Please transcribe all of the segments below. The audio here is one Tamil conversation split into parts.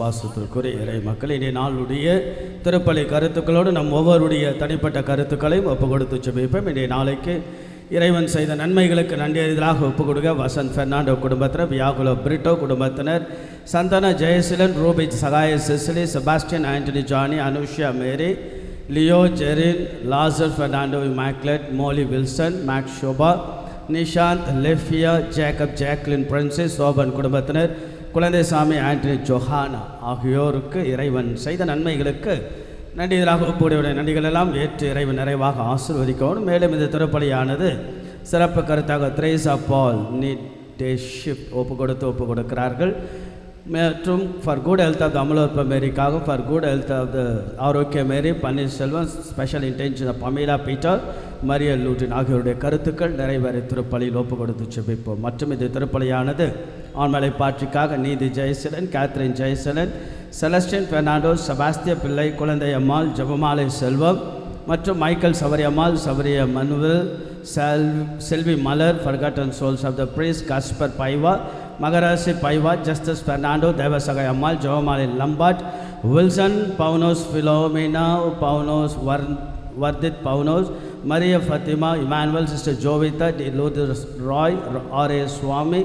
பாசத்திற்குரிய இறை மக்கள், இனி நாளுடைய திருப்பலி கருத்துக்களோடு நம் ஒவ்வொருடைய தனிப்பட்ட கருத்துக்களையும் ஒப்பு கொடுத்து ஜெபிப்போம். இன்றைய நாளைக்கு இறைவன் செய்த நன்மைகளுக்கு நன்றியதாக ஒப்பு கொடுக்க வசந்த் பெர்னாண்டோ குடும்பத்தினர், வியாகுல பிரிட்டோ குடும்பத்தினர், Santhana Jayaseelan, Ruby Sahaya Cecily, Sebastian Antony Johnny, Anushiya Mary, Leo Jerin, Lazar Fernando Immaculate, Molly Wilson, Max Shobha, Nishanth, Lefiya, Jacob, Jacqueline, Princess, Soban குடும்பத்தினர், குழந்தைசாமி, ஆண்டனி, ஜொஹானா ஆகியோருக்கு இறைவன் செய்த நன்மைகளுக்கு நன்றியதாக ஒப்புடைய நன்றிகள் எல்லாம் ஏற்று இறைவன் நிறைவாக ஆசீர்வதிக்கணும். மேலும் இந்த திருப்பலியானது சிறப்பு கருத்தாக திரேசா பால் நீட் ஒப்பு கொடுக்கிறார்கள். மற்றும் for good health of the Amalorpava மேரிக்காக, for good health of the Arokkiya Mary, Panneerselvam, special intention of Pamela Peter, மரியல் லூட்டின் ஆகியோருடைய கருத்துக்கள் நிறைவேறி திருப்பலியில் ஒப்பு கொடுத்து செபிப்போம். மற்றும் இந்த திருப்பலியானது ஆண்மலை பாற்றிக்காக Neethi Jayaselan, Catherine Jayaselan, Celestine Fernando, Sebastiya Pillai, Kulandai Ammal, Jebamalai Selvam மற்றும் Michael Savariammal, Savariya Manuel, Selvi Malar, forgotten souls of the Pires, Gaspar Paiva, Magarasi Paiva, Justice Fernando, Devasahay Ammal, Jomali Lambat, Wilson Pounos, Philomena Pounos, Varthith Pounos, Mariya Fatima, Emmanuel, sister Jovita, D Luther Roy, R A. Swamy,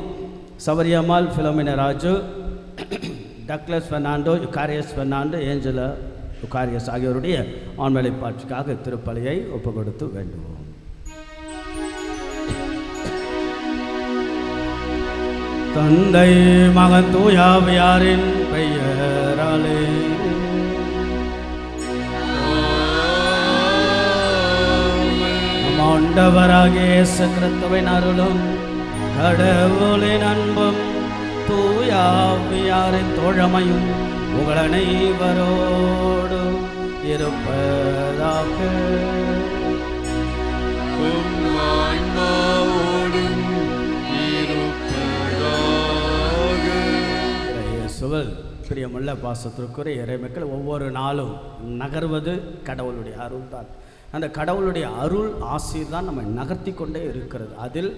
Savariammal, Philomena Raju, Douglas Fernando, Eucharius Fernando, Angela Eucharius ஆகியோருடைய ஆண்மலை பாட்சிக்காக திருப்பலியை ஒப்பு கொடுத்து வேண்டுவோம். தந்தை மகன் தூயாவியாரின் பெயராலே நம் ஆண்டவராகிய இயேசு கிறிஸ்துவின் அருளும் கடவுளின் அன்பும் தூயாவியாரின் தோழமையும் உங்கள் அனைவரோடு இருப்பதாக. பிரியமுள்ள பாசத்திற்குரிய இறைமக்கள், ஒவ்வொரு நாளும் நகர்வது கடவுளுடைய அருள் தான். அந்த கடவுளுடைய அருள் ஆசீர் தான் நம்மை நகர்த்தி கொண்டே இருக்கிறது. அதில்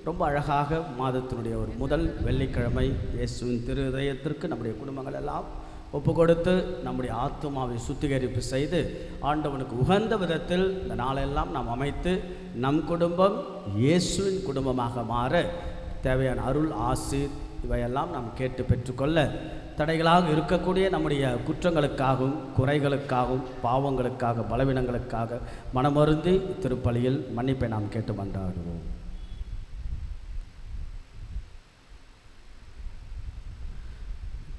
ரொம்ப அழகாக மாதத்தினுடைய ஒரு முதல் வெள்ளிக்கிழமை இயேசுவின் திரு இதயத்திற்கு நம்முடைய குடும்பங்கள் எல்லாம் ஒப்பு கொடுத்து நம்முடைய ஆத்துமாவை சுத்திகரிப்பு செய்து ஆண்டவனுக்கு உகந்த விதத்தில் இந்த நாளெல்லாம் நாம் அமைத்து நம் குடும்பம் இயேசுவின் குடும்பமாக மாற தேவையான அருள் ஆசீர் இவையெல்லாம் நாம் கேட்டு பெற்றுக்கொள்ள தடைகளாக இருக்கக்கூடிய நம்முடைய குற்றங்களுக்காகவும் குறைகளுக்காகவும் பாவங்களுக்காக பலவீனங்களுக்காக மனமருந்தி திருப்பலியில் மன்னிப்பை நாம் கேட்டு மன்றாடுவோம்.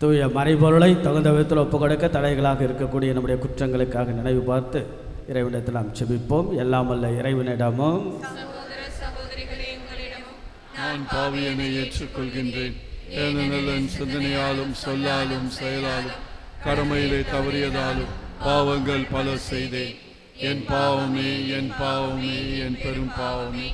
தூய மறைபொருளை தகுந்த விதத்தில் ஒப்பு கொடுக்க தடைகளாக இருக்கக்கூடிய நம்முடைய குற்றங்களுக்காக நினைவு பார்த்து இறைவனிடத்தில் நாம் செபிப்போம். எல்லாம் அல்ல இறைவனிடமும் நான் பாவியனை ஏற்றுக்கொள்கின்றேன். ஏனெனில் என் சிந்தனையாலும் சொல்லாலும் செயலாலும் கடமையிலே தவறியதாலும் பாவங்கள் பல செய்தேன். என் பாவமே, என் பாவமே, என் பெரும் பாவமே.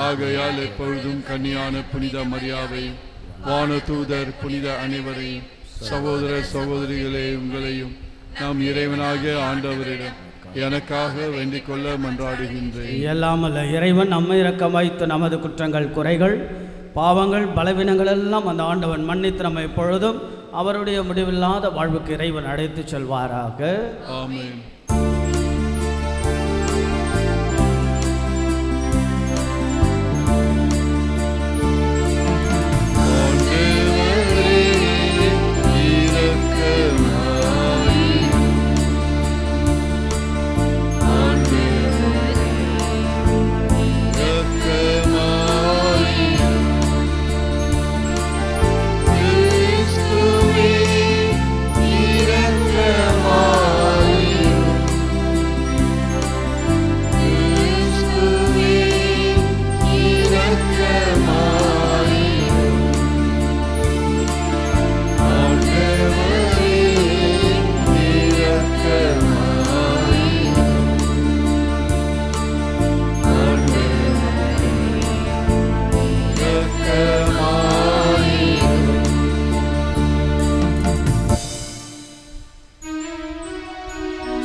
ஆகையால் எப்பொழுதும் கன்னியான புனித மரியாவையும் வானதூதர் புனித அனைவரையும் சகோதர சகோதரிகளே உங்களையும் நாம் இறைவனாகிய ஆண்டவரிடம் எனக்காக வேண்டிக் கொள்ள மன்றாடுகின்றேன். எல்லாம் அல்ல இறைவன் நம்மை இரக்கம் வைத்து நமது குற்றங்கள் குறைகள் பாவங்கள் பலவீனங்கள் எல்லாம் அந்த ஆண்டவன் மன்னித்து நம்மை எப்பொழுதும் அவருடைய முடிவில்லாத வாழ்வுக்கு இறைவன் அழைத்து செல்வாராக. ஆமென்.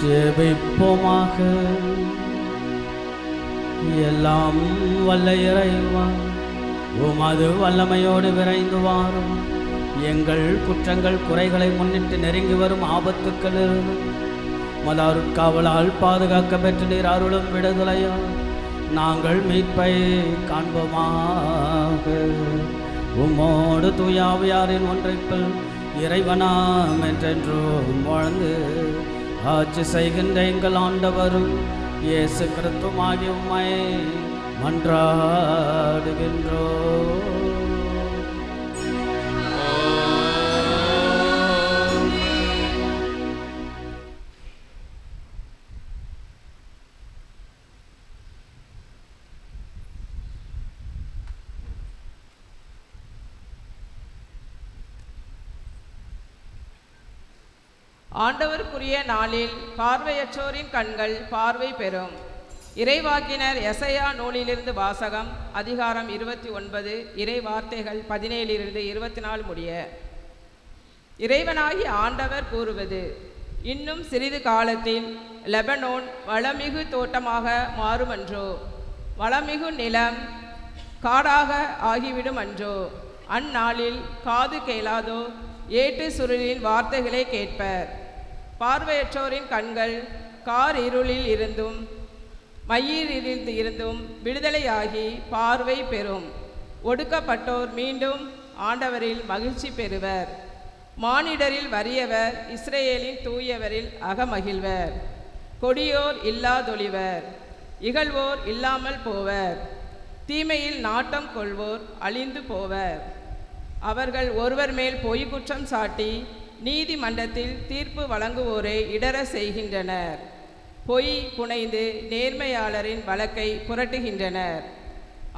ஜெபிப்போமாக. எல்லாம் வல்ல இறைவா, உமது வல்லமையோடு விரைந்து வாரும் எங்கள் குற்றங்கள் குறைகளை முன்னிட்டு நெருங்கி வரும் ஆபத்துக்களில் மதாருட்காவலால் பாதுகாக்க பெற்று நீர் அருளும் விடுதலையால் நாங்கள் மீட்பை காண்போமாக. உம்மோடு தூயாவியாரின் ஒன்றைப்பில் இறைவனாம் என்றென்றும் வாழ்ந்து ஆட்சி செய்கின்ற எங்கள் ஆண்டவரும் இயேசு கிறிஸ்துவாகிய உம்மை மன்றாடுகின்றோம். ஆண்டவருக்குரிய நாளில் பார்வையற்றோரின் கண்கள் பார்வை பெறும். இறைவாக்கினர் எசையா நூலிலிருந்து வாசகம். அதிகாரம் 29, இறை வார்த்தைகள் 17 24 முடிய. இறைவனாகி ஆண்டவர் கூறுவது: இன்னும் சிறிது காலத்தில் லெபனோன் வளமிகு தோட்டமாக மாறுமன்றோ, வளமிகு நிலம் காடாக ஆகிவிடும் அன்றோ. அந்நாளில் காது கேளாதோ ஏட்டு சுருளின் வார்த்தைகளை கேட்பர். பார்வையற்றோரின் கண்கள் கார் இருளில் இருந்தும் மயிரில் இருந்தும் விடுதலையாகி பார்வை பெறும். ஒடுக்கப்பட்டோர் மீண்டும் ஆண்டவரில் மகிழ்ச்சி பெறுவர். மானிடரில் வறியவர் இஸ்ரேலின் தூயவரில் அகமகிழ்வர். கொடியோர் இல்லாதொழிவர், இகழ்வோர் இல்லாமல் போவர். தீமையில் நாட்டம் கொள்வோர் அழிந்து போவர். அவர்கள் ஒருவர் மேல் பொய் குற்றம் சாட்டி நீதிமன்றத்தில் தீர்ப்பு வழங்குவோரை இடர செய்கின்றனர். பொய் புனைந்து நேர்மையாளரின் வழக்கை புரட்டுகின்றனர்.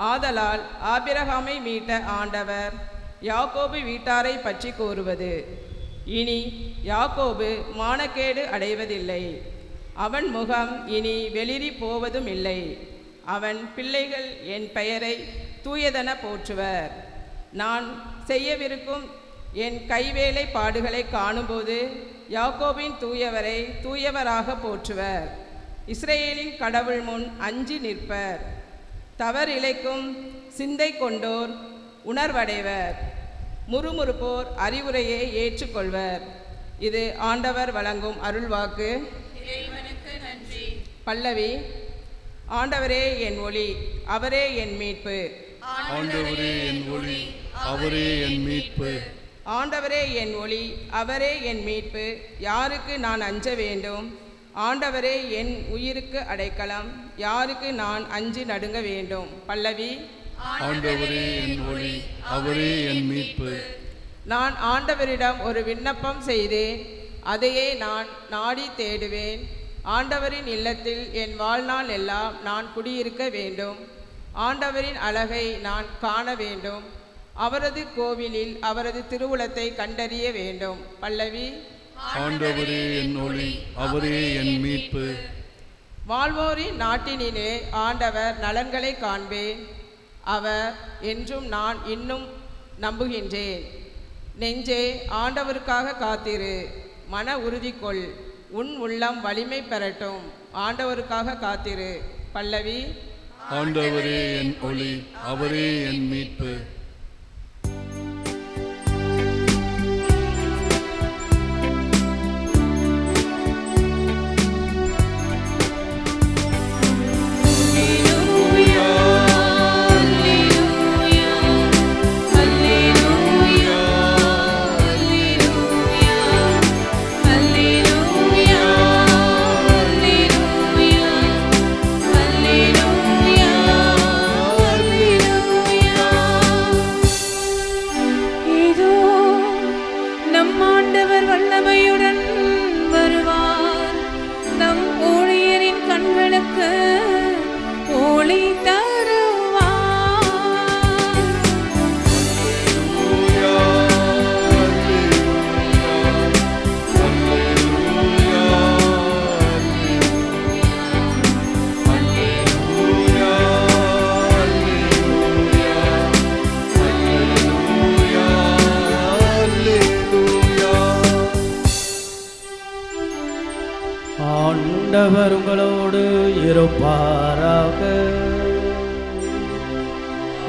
ஆதலால் ஆபிரகாமை மீட்ட ஆண்டவர் யாக்கோபு வீட்டாரை பற்றி கூறுவது: இனி யாக்கோபு மானக்கேடு அடைவதில்லை, அவன் முகம் இனி வெளிரி போவதும் இல்லை. அவன் பிள்ளைகள் என் பெயரை தூயதென போற்றுவர். நான் செய்யவிருக்கும் என் கைவேலை பாடுகளை காணும்போது யாக்கோபின் தூயவரை தூயவராக போற்றுவர். இஸ்ரேலின் கடவுள் முன் அஞ்சி நிற்பர். தவறிழைக்கும் சிந்தை கொண்டோர் உணர்வடைவர். முறுமுறுப்போர் அறிவுரையை ஏற்றுக்கொள்வர். இது ஆண்டவர் வழங்கும் அருள்வாக்கு. பல்லவி. ஆண்டவரே என் ஒளி, அவரே என் மீட்பு. ஆண்டவரே என் ஒளி, அவரே என் மீட்பு. ஆண்டவரே என் ஒளி, அவரே என் மீட்பு. யாருக்கு நான் அஞ்ச வேண்டும்? ஆண்டவரே என் உயிருக்கு அடைக்கலம். யாருக்கு நான் அஞ்சி நடுங்க வேண்டும்? பல்லவி. ஆண்டவரே என் ஒளி, அவரே என் மீட்பு. நான் ஆண்டவரிடம் ஒரு விண்ணப்பம் செய்தேன், அதையே நான் நாடி தேடுவேன். ஆண்டவரின் இல்லத்தில் என் வாழ்நாள் எல்லாம் நான் குடியிருக்க வேண்டும். ஆண்டவரின் அழகை நான் காண வேண்டும். அவரது கோவிலில் அவரது திருவுளத்தை கண்டறிய வேண்டும். பல்லவி. ஆண்டவரே என் ஒளி, அவரே என் மீட்பு. வாழ்வோரின் நாட்டினிலே ஆண்டவர் நலன்களை காண்பேன். அவர் என்றும் நான் இன்னும் நம்புகின்றேன். நெஞ்சே, ஆண்டவருக்காக காத்திரு, மன உறுதி கொள், உன் உள்ளம் வலிமை பெறட்டும். ஆண்டவருக்காக காத்திரு. பல்லவி. ஆண்டவரே என் ஒளி, அவரே என் மீட்பு. ஆண்டவர் உங்களோடு இருப்பாராக.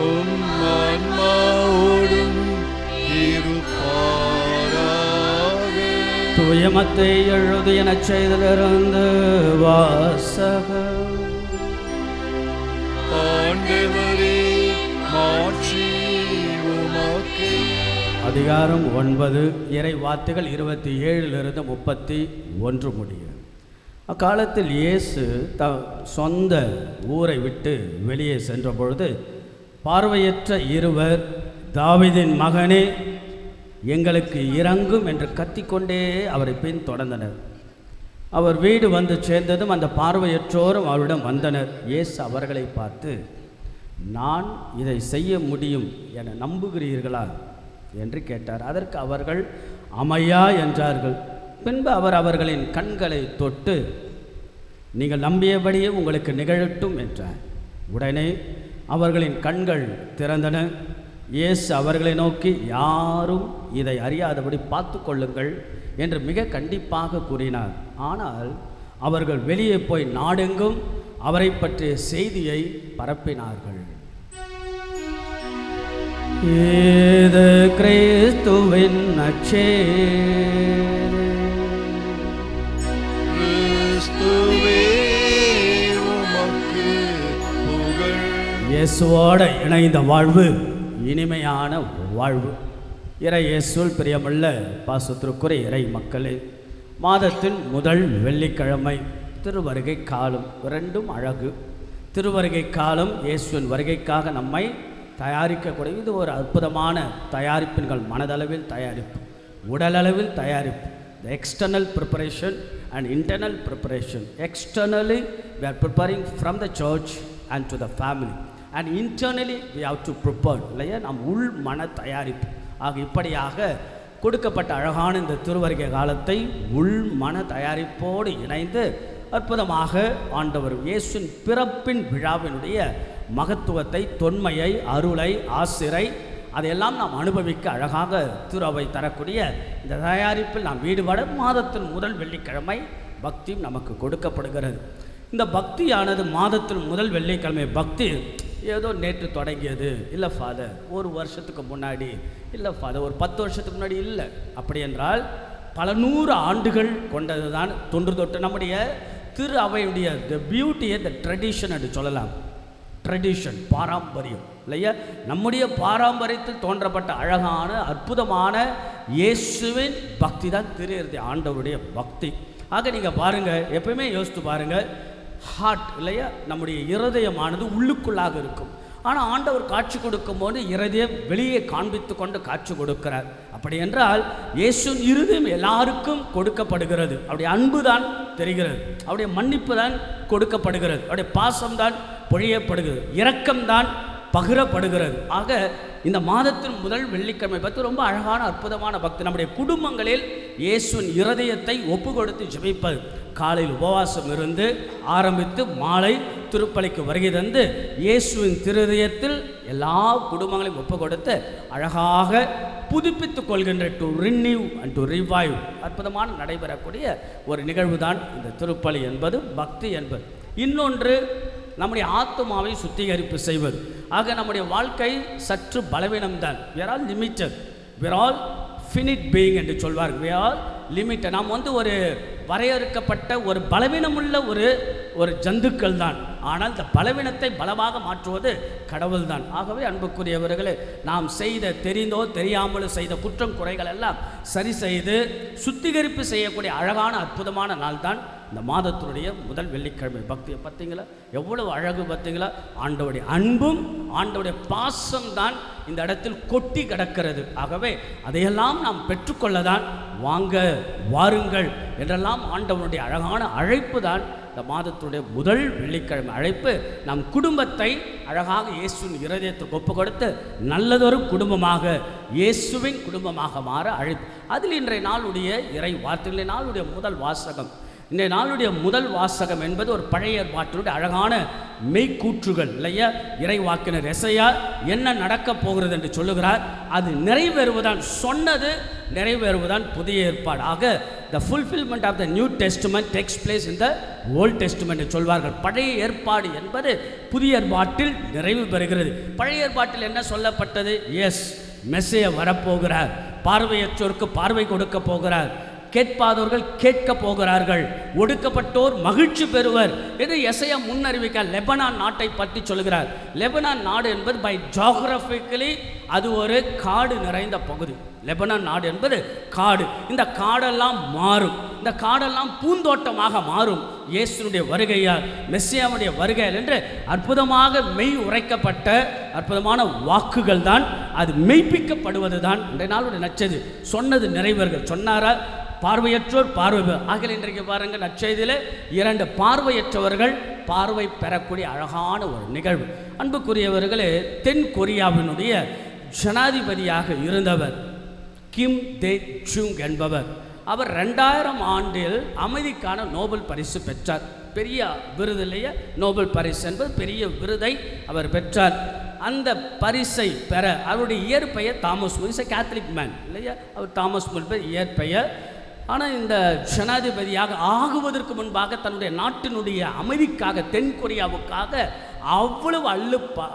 உம் ஆன்மாவோடும் இருப்பாராக. தூய மத்தேயு எழுதிய நற்செய்தியிலிருந்து வாசகம். ஆண்டவரே, மாட்சி உமக்கே. அதிகாரம் 9, இறை வார்த்தைகள் 27 31 முடிய. அக்காலத்தில் இயேசு சொந்த ஊரை விட்டு வெளியே சென்ற பொழுது பார்வையற்ற இருவர், தாவீதின் மகனே எங்களுக்கு இறங்கும் என்று கத்திக்கொண்டே அவரை பின்தொடர்ந்தனர். அவர் வீடு வந்து சேர்ந்ததும் அந்த பார்வையற்றோரும் அவரிடம் வந்தனர். இயேசு அவர்களை பார்த்து, நான் இதை செய்ய முடியும் என நம்புகிறீர்களா என்று கேட்டார். அதற்கு அவர்கள் அமையா என்றார்கள். பின்பு அவர் அவர்களின் கண்களை தொட்டு, நீங்கள் நம்பியபடியே உங்களுக்கு நிகழட்டும் என்றார். உடனே அவர்களின் கண்கள் திறந்தன. இயேசு அவர்களை நோக்கி, யாரும் இதை அறியாதபடி பார்த்து கொள்ளுங்கள் என்று மிக கண்டிப்பாக கூறினார். ஆனால் அவர்கள் வெளியே போய் நாடெங்கும் அவரை பற்றிய செய்தியை பரப்பினார்கள். இது கிறிஸ்துவின் நற்செய்தி. கிறிஸ்துவே, உமக்கு புகழ். இயேசுவோடு இணைந்த வாழ்வு இனிமையான வாழ்வு. இறை இயேசுவில் பிரியமுள்ள பாசத்திற்குரிய இறை மக்களே, மாதத்தின் முதல் வெள்ளிக்கிழமை திருவருகை காலம். ரெண்டும் அழகு. திருவருகை காலம் இயேசுவின் வருகைக்காக நம்மை தயாரிக்கக்கூடிய இது ஒரு அற்புதமான தயாரிப்புகள். மனதளவில் தயாரிப்பு, உடலளவில் தயாரிப்பு. The external preparation and internal preparation. Externally we are preparing from the church and to the family, and internally we have to prepare. இல்லையா, நம் உள் மன தயாரிப்பு. ஆக இப்படியாக கொடுக்கப்பட்ட அழகான இந்த திருவருகை காலத்தை உள் மன தயாரிப்போடு இணைந்து அற்புதமாக ஆண்டவர் இயேசுவின் பிறப்பின் விழாவினுடைய மகத்துவத்தை, தொன்மையை, அருளை, ஆசிரை அதையெல்லாம் நாம் அனுபவிக்க அழகாக திருவை தரக்கூடிய இந்த தயாரிப்பில் நாம் ஈடுபட மாதத்தின் முதல் வெள்ளிக்கிழமை பக்தி நமக்கு கொடுக்கப்படுகிறது. இந்த பக்தியானது மாதத்தின் முதல் வெள்ளிக்கிழமை பக்தி ஏதோ நேற்று தொடங்கியது இல்லை ஃபாதர், ஒரு வருஷத்துக்கு முன்னாடி இல்லை ஃபாதர், ஒரு 10 வருஷத்துக்கு முன்னாடி இல்லை. அப்படி என்றால் பல 100 ஆண்டுகள் கொண்டது தான் தொன்று தொட்டு நம்முடைய திரு அவையுடைய த பியூட்டியை, த ட்ரெடிஷன் என்று சொல்லலாம். ட்ரெடிஷன், பாரம்பரியம் இல்லையா, நம்முடைய பாரம்பரியத்தில் தோன்றப்பட்ட அழகான அற்புதமான இயேசுவின் பக்தி தான் திரு ஆண்டவருடைய பக்தி. ஆக நீங்கள் பாருங்கள், எப்பயுமே யோசித்து பாருங்கள், ஹார்ட் இல்லையா, நம்முடைய இருதயமானது உள்ளுக்குள்ளாக இருக்கும். ஆனால் ஆண்டவர் காட்சி கொடுக்கும் போது இருதயம் வெளியே காண்பித்து கொண்டு காட்சி கொடுக்கிறார். அப்படி என்றால் இயேசுவின் இருதயம் எல்லாருக்கும் கொடுக்கப்படுகிறது. அவருடைய அன்பு தான் தெரிகிறது, அவருடைய மன்னிப்பு தான் கொடுக்கப்படுகிறது, அவருடைய பாசம்தான் பொழியப்படுகிறது, இரக்கம்தான் பகிரப்படுகிறது. ஆக இந்த மாதத்தின் முதல் வெள்ளிக்கிழமை பற்றி ரொம்ப அழகான அற்புதமான பக்தி. நம்முடைய குடும்பங்களில் இயேசுவின் இருதயத்தை ஒப்பு கொடுத்து ஜெபிப்பது. காலையில் உபவாசம் இருந்து ஆரம்பித்து மாலை திருப்பலிக்கு வருகை தந்து இயேசுவின் திருதயத்தில் எல்லா குடும்பங்களையும் ஒப்பு கொடுத்து அழகாக புதுப்பித்துக் கொள்கின்ற to renew and to revive அற்புதமான நடைபெறக்கூடிய ஒரு நிகழ்வு தான் இந்த திருப்பலி என்பது, பக்தி என்பது. இன்னொன்று நம்முடைய ஆத்மாவை சுத்திகரிப்பு செய்வது. ஆக நம்முடைய வாழ்க்கை சற்று பலவீனம்தான். we are all limited, we are all finite being என்று சொல்வார்கள். we are all limited. நாம் ஒரு வரையறுக்கப்பட்ட ஒரு பலவீனமுள்ள ஒரு ஜந்துக்கள் தான். ஆனால் இந்த பலவீனத்தை பலமாக மாற்றுவது கடவுள் தான். ஆகவே அன்புக்குரியவர்களே, நாம் செய்த தெரிந்தோ தெரியாமலோ செய்த குற்றம் குறைகள் எல்லாம் சரி செய்து சுத்திகரிப்பு செய்யக்கூடிய அழகான அற்புதமான நாள் தான் இந்த மாதத்தினுடைய முதல் வெள்ளிக்கிழமை. பக்தியை பார்த்தீங்களா, எவ்வளவு அழகு பார்த்தீங்களா. ஆண்டவருடைய அன்பும் ஆண்டவருடைய பாசம் தான் இந்த இடத்தில் கொட்டி கிடக்கிறது. ஆகவே அதையெல்லாம் நாம் பெற்றுக்கொள்ளதான் வாங்க வாருங்கள் என்றெல்லாம் ஆண்டவனுடைய அழகான அழைப்பு தான் இந்த மாதத்துடைய முதல் வெள்ளிக்கிழமை அழைப்பு. நம் குடும்பத்தை அழகாக இயேசுவின் இருதயத்திற்கு ஒப்பு கொடுத்து நல்லதொரு குடும்பமாக, இயேசுவின் குடும்பமாக மாற அழைப்பு. அதில் இன்றைய நாளுடைய இறை வார்த்தைகளின் நாளுடைய முதல் வாசகம். இன்றைய நாளுடைய முதல் வாசகம் என்பது ஒரு பழைய ஏற்பாட்டினுடைய அழகான மெய்க்கூற்றுகள் இல்லையா. இறை வாக்கினர் எசையா என்ன நடக்கப் போகிறது என்று சொல்லுகிறார். அது நிறைவேறுவதான், சொன்னது நிறைவேறுவதான் புதிய ஏற்பாடு. ஆக the fulfillment of the New Testament takes place in the Old Testament என்று சொல்வார்கள். பழைய ஏற்பாடு என்பது புதிய ஏற்பாட்டில் நிறைவு பெறுகிறது. பழைய ஏற்பாட்டில் என்ன சொல்லப்பட்டது? எஸ், மெஸ்ஸியா வரப்போகிறார், பார்வையற்றோருக்கு பார்வை கொடுக்க போகிறார், கேட்பாதவர்கள் கேட்க போகிறார்கள், ஒடுக்கப்பட்டோர் மகிழ்ச்சி பெறுவர் என்று எசையா முன்னறிவிக்க லெபனான் நாட்டை பற்றி சொல்கிறார். லெபனான் நாடு என்பது பை ஜியோகிராபிக்கலி அது ஒரு காடு நிறைந்த பகுதி. லெபனான் நாடு என்பது காடு. இந்த காடெல்லாம் மாறும், இந்த காடெல்லாம் பூந்தோட்டமாக மாறும் இயேசுனுடைய வருகையால், மெஸ்ஸியாவுடைய வருகையால் என்று அற்புதமாக மெய் உரைக்கப்பட்ட அற்புதமான வாக்குகள் தான், அது மெய்ப்பிக்கப்படுவது தான் இன்றைய நாளுடைய நற்செய்தி. சொன்னது நிறைவேறுகள். சொன்னாரா? பார்வையற்றோர் பார்வை. ஆகிய இன்றைக்கு பாருங்கள், நற்செய்தியில் 2 பார்வையற்றவர்கள் பார்வை பெறக்கூடிய அழகான ஒரு நிகழ்வு. அன்புக்குரியவர்களே, தென் கொரியாவினுடைய ஜனாதிபதியாக இருந்தவர் கிம் தே ஜுங் என்பவர். அவர் 2000 ஆண்டில் அமைதிக்கான நோபல் பரிசு பெற்றார். பெரிய விருது இல்லையா? நோபல் பரிசு என்பது பெரிய விருதை அவர் பெற்றார். அந்த பரிசை பெற அவருடைய இயற்பெயர் Thomas Mull. Is a Catholic man இல்லையா? அவர் தாமஸ் முல் பேர் இயற்பெயர். ஆனால் இந்த ஜனாதிபதியாக ஆகுவதற்கு முன்பாக தன்னுடைய நாட்டினுடைய அமைதிக்காக, தென் கொரியாவுக்காக அவ்வளவு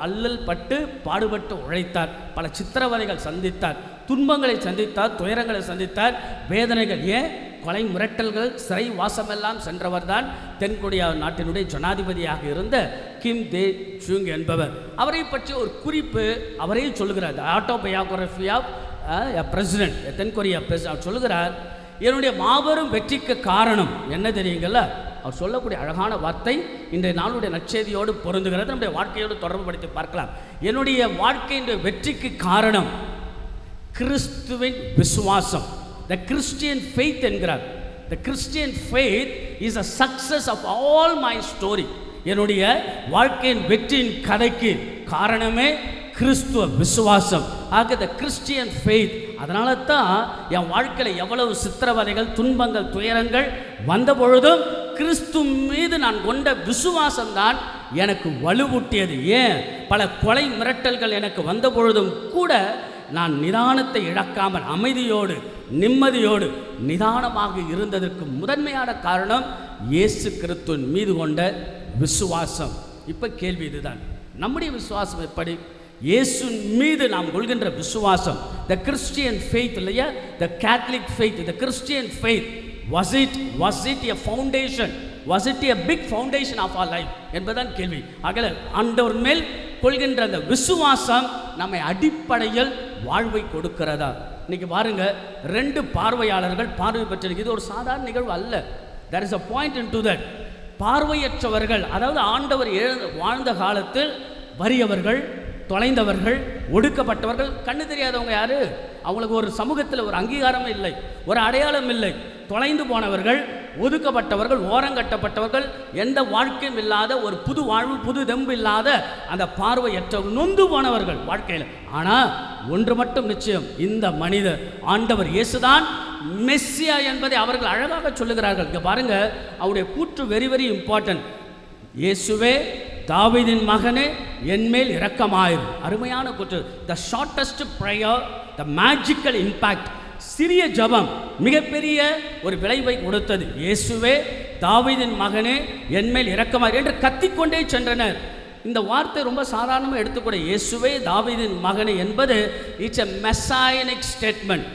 அல்லல் பட்டு பாடுபட்டு உழைத்தார். பல சித்திரவதைகள் சந்தித்தார், துன்பங்களை சந்தித்தார், துயரங்களை சந்தித்தார், வேதனைகள், ஏன் கொலை மிரட்டல்கள், சிறை வாசமெல்லாம் சென்றவர் தான் தென்கொரியா நாட்டினுடைய ஜனாதிபதியாக இருந்த கிம் தே ஜுங் என்பவர். அவரை பற்றி ஒரு குறிப்பு அவரே சொல்லுகிறார். ஆட்டோபயோகிராஃபி ஆஃப் பிரசிடென்ட், தென்கொரியா பிரசிடென்ட் சொல்லுகிறார், என்னுடைய மாபெரும் வெற்றிக்கு காரணம் என்ன தெரியுங்களா? அவர் சொல்லக்கூடிய அழகான வார்த்தை இன்றைய நாளுடைய நற்செய்தியோடு பொருந்துகிறது. நம்முடைய வாழ்க்கையோடு தொடர்பு படுத்தி பார்க்கலாம். என்னுடைய வாழ்க்கையினுடைய வெற்றிக்கு காரணம் கிறிஸ்துவின் விசுவாசம். த கிறிஸ்டியன் ஃபெய்த் என்கிறார். The Christian faith is a success of all my story. என்னுடைய வாழ்க்கையின் வெற்றியின் கதைக்கு காரணமே கிறிஸ்துவ விசுவாசம். ஆக த கிறிஸ்டியன் ஃபெய்த். அதனால தான் என் வாழ்க்கையில் எவ்வளவு சித்திரவதைகள், துன்பங்கள், துயரங்கள் வந்த பொழுதும் கிறிஸ்து மீது நான் கொண்ட விசுவாசம்தான் எனக்கு வலுவூட்டியது. ஏன் பல கொலை மிரட்டல்கள் எனக்கு வந்த பொழுதும் கூட நான் நிதானத்தை இழக்காமல் அமைதியோடு, நிம்மதியோடு, நிதானமாக இருந்ததற்கு முதன்மையான காரணம் இயேசு கிறிஸ்துவின் மீது கொண்ட விசுவாசம். இப்போ கேள்வி இதுதான், நம்முடைய விசுவாசம் எப்படி? இயேசு மீது நாம் கொள்கின்ற விசுவாசம், த கிறிஸ்டியன் ஃபெய்த் இல்லையா? த Catholic faith, the Christian faith, was it a foundation, was it a big foundation of our life என்பதுதான் கேள்வி. ஆகல ஆண்டவர் மேல் கொள்கின்ற அந்த விசுவாசம் நம்மை அடிப்படையில் வாழ்வை கொடுக்கிறதா? இன்னைக்கு பாருங்க, 2 பார்வையாளர்கள் பார்வை பெற்றிருக்கு. இது ஒரு சாதாரண நிகழ்வு அல்ல. there is a point into that. பார்வையற்றவர்கள், அதாவது ஆண்டவர் வாழ்ந்த காலத்தில் வறியவர்கள், தொலைந்தவர்கள், ஒடுக்கப்பட்டவர்கள், கண்ணு தெரியாதவங்க யாரு? அவங்களுக்கு ஒரு சமூகத்தில் ஒரு அங்கீகாரமே இல்லை, ஒரு அடையாளம் இல்லை. தொலைந்து போனவர்கள், ஒதுக்கப்பட்டவர்கள், ஓரங்கட்டப்பட்டவர்கள், எந்த வாழ்க்கையும் இல்லாத, ஒரு புது வாழ்வு, புது தெம்பு இல்லாத அந்த பார்வையற்றவர்கள், நொந்து போனவர்கள் வாழ்க்கையில். ஆனால் ஒன்று மட்டும் நிச்சயம், இந்த மனிதர் ஆண்டவர் இயேசுதான் மெஸ்ஸியா என்பதை அவர்கள் அழகாக சொல்லுகிறார்கள். இங்கே பாருங்க, அவருடைய கூற்று வெரி வெரி இம்பார்ட்டன்ட். இயேசுவே தாவீதின் மகனே என்மேல் இரக்கமாயிரு. அருமையான கூற்று. த ஷார்ட்டஸ்ட் ப்ரேயர், த மேஜிக்கல் இம்பேக்ட். சிறிய ஜபம் மிகப்பெரிய ஒரு விளைவை கொடுத்தது. இயேசுவே தாவீதின் மகனே என்மேல் இரக்கமாயிரு என்று கத்திக்கொண்டே சென்றனர். இந்த வார்த்தை ரொம்ப சாதாரணமாக எடுத்துக்கூட, இயேசுவே தாவீதின் மகனே என்பது இட்ஸ் எ மெசாயனிக் ஸ்டேட்மெண்ட்.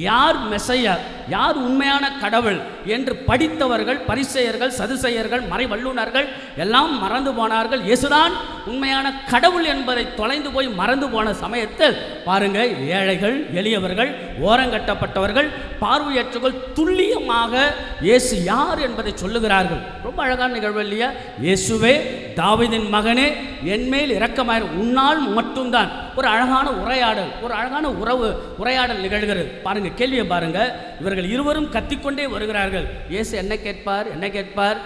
யார் மெசையா, யார் உண்மையான கடவுள் என்று படித்தவர்கள், பரிசேயர்கள், சதுசேயர்கள், மறை வல்லுநர்கள் எல்லாம் மறந்து போனார்கள். இயேசுதான் உண்மையான கடவுள் என்பதை தொலைந்து போய் மறந்து போன சமயத்தில் பாருங்க, ஏழைகள், எளியவர்கள், ஓரங்கட்டப்பட்டவர்கள், பார்வையற்றவர்கள் துல்லியமாக இயேசு யார் என்பதை சொல்லுகிறார்கள். ரொம்ப அழகான நிகழ்வு இல்லையா? இயேசுவே தாவீதின் மகனே என்மேல் இரக்கமாயிரு. உன்னால் மட்டும்தான். ஒரு அழகான உரையாடல், ஒரு அழகான உரையாடல் நிகழ்கிறது. பாருங்க, கேள்வியை பாருங்க. இவர்கள் இருவரும் கத்திக்கொண்டே வருகிறார்கள். இயேசு என்ன கேட்பார்?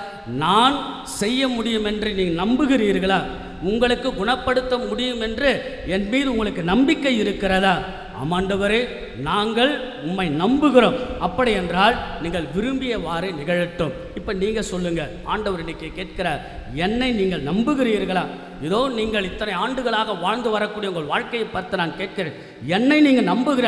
நான் செய்ய முடியும் என்று நீங்கள் நம்புகிறீர்களா? உங்களுக்கு குணப்படுத்த முடியும் என்று என் மீது உங்களுக்கு நம்பிக்கை இருக்கிறதா? ஆமாண்டவரே, நாங்கள் உம்மை நம்புகிறோம். அப்படி என்றால் நீங்கள் விரும்பியவாறு நிகழட்டும். இப்போ நீங்கள் சொல்லுங்க, ஆண்டவர் இன்னைக்கு கேட்கிறார், என்னை நீங்கள் நம்புகிறீர்களா? இதோ நீங்கள் இத்தனை ஆண்டுகளாக வாழ்ந்து வரக்கூடிய உங்கள் வாழ்க்கையை பார்த்து நான் கேட்கிறேன், என்னை நீங்கள் நம்புகிற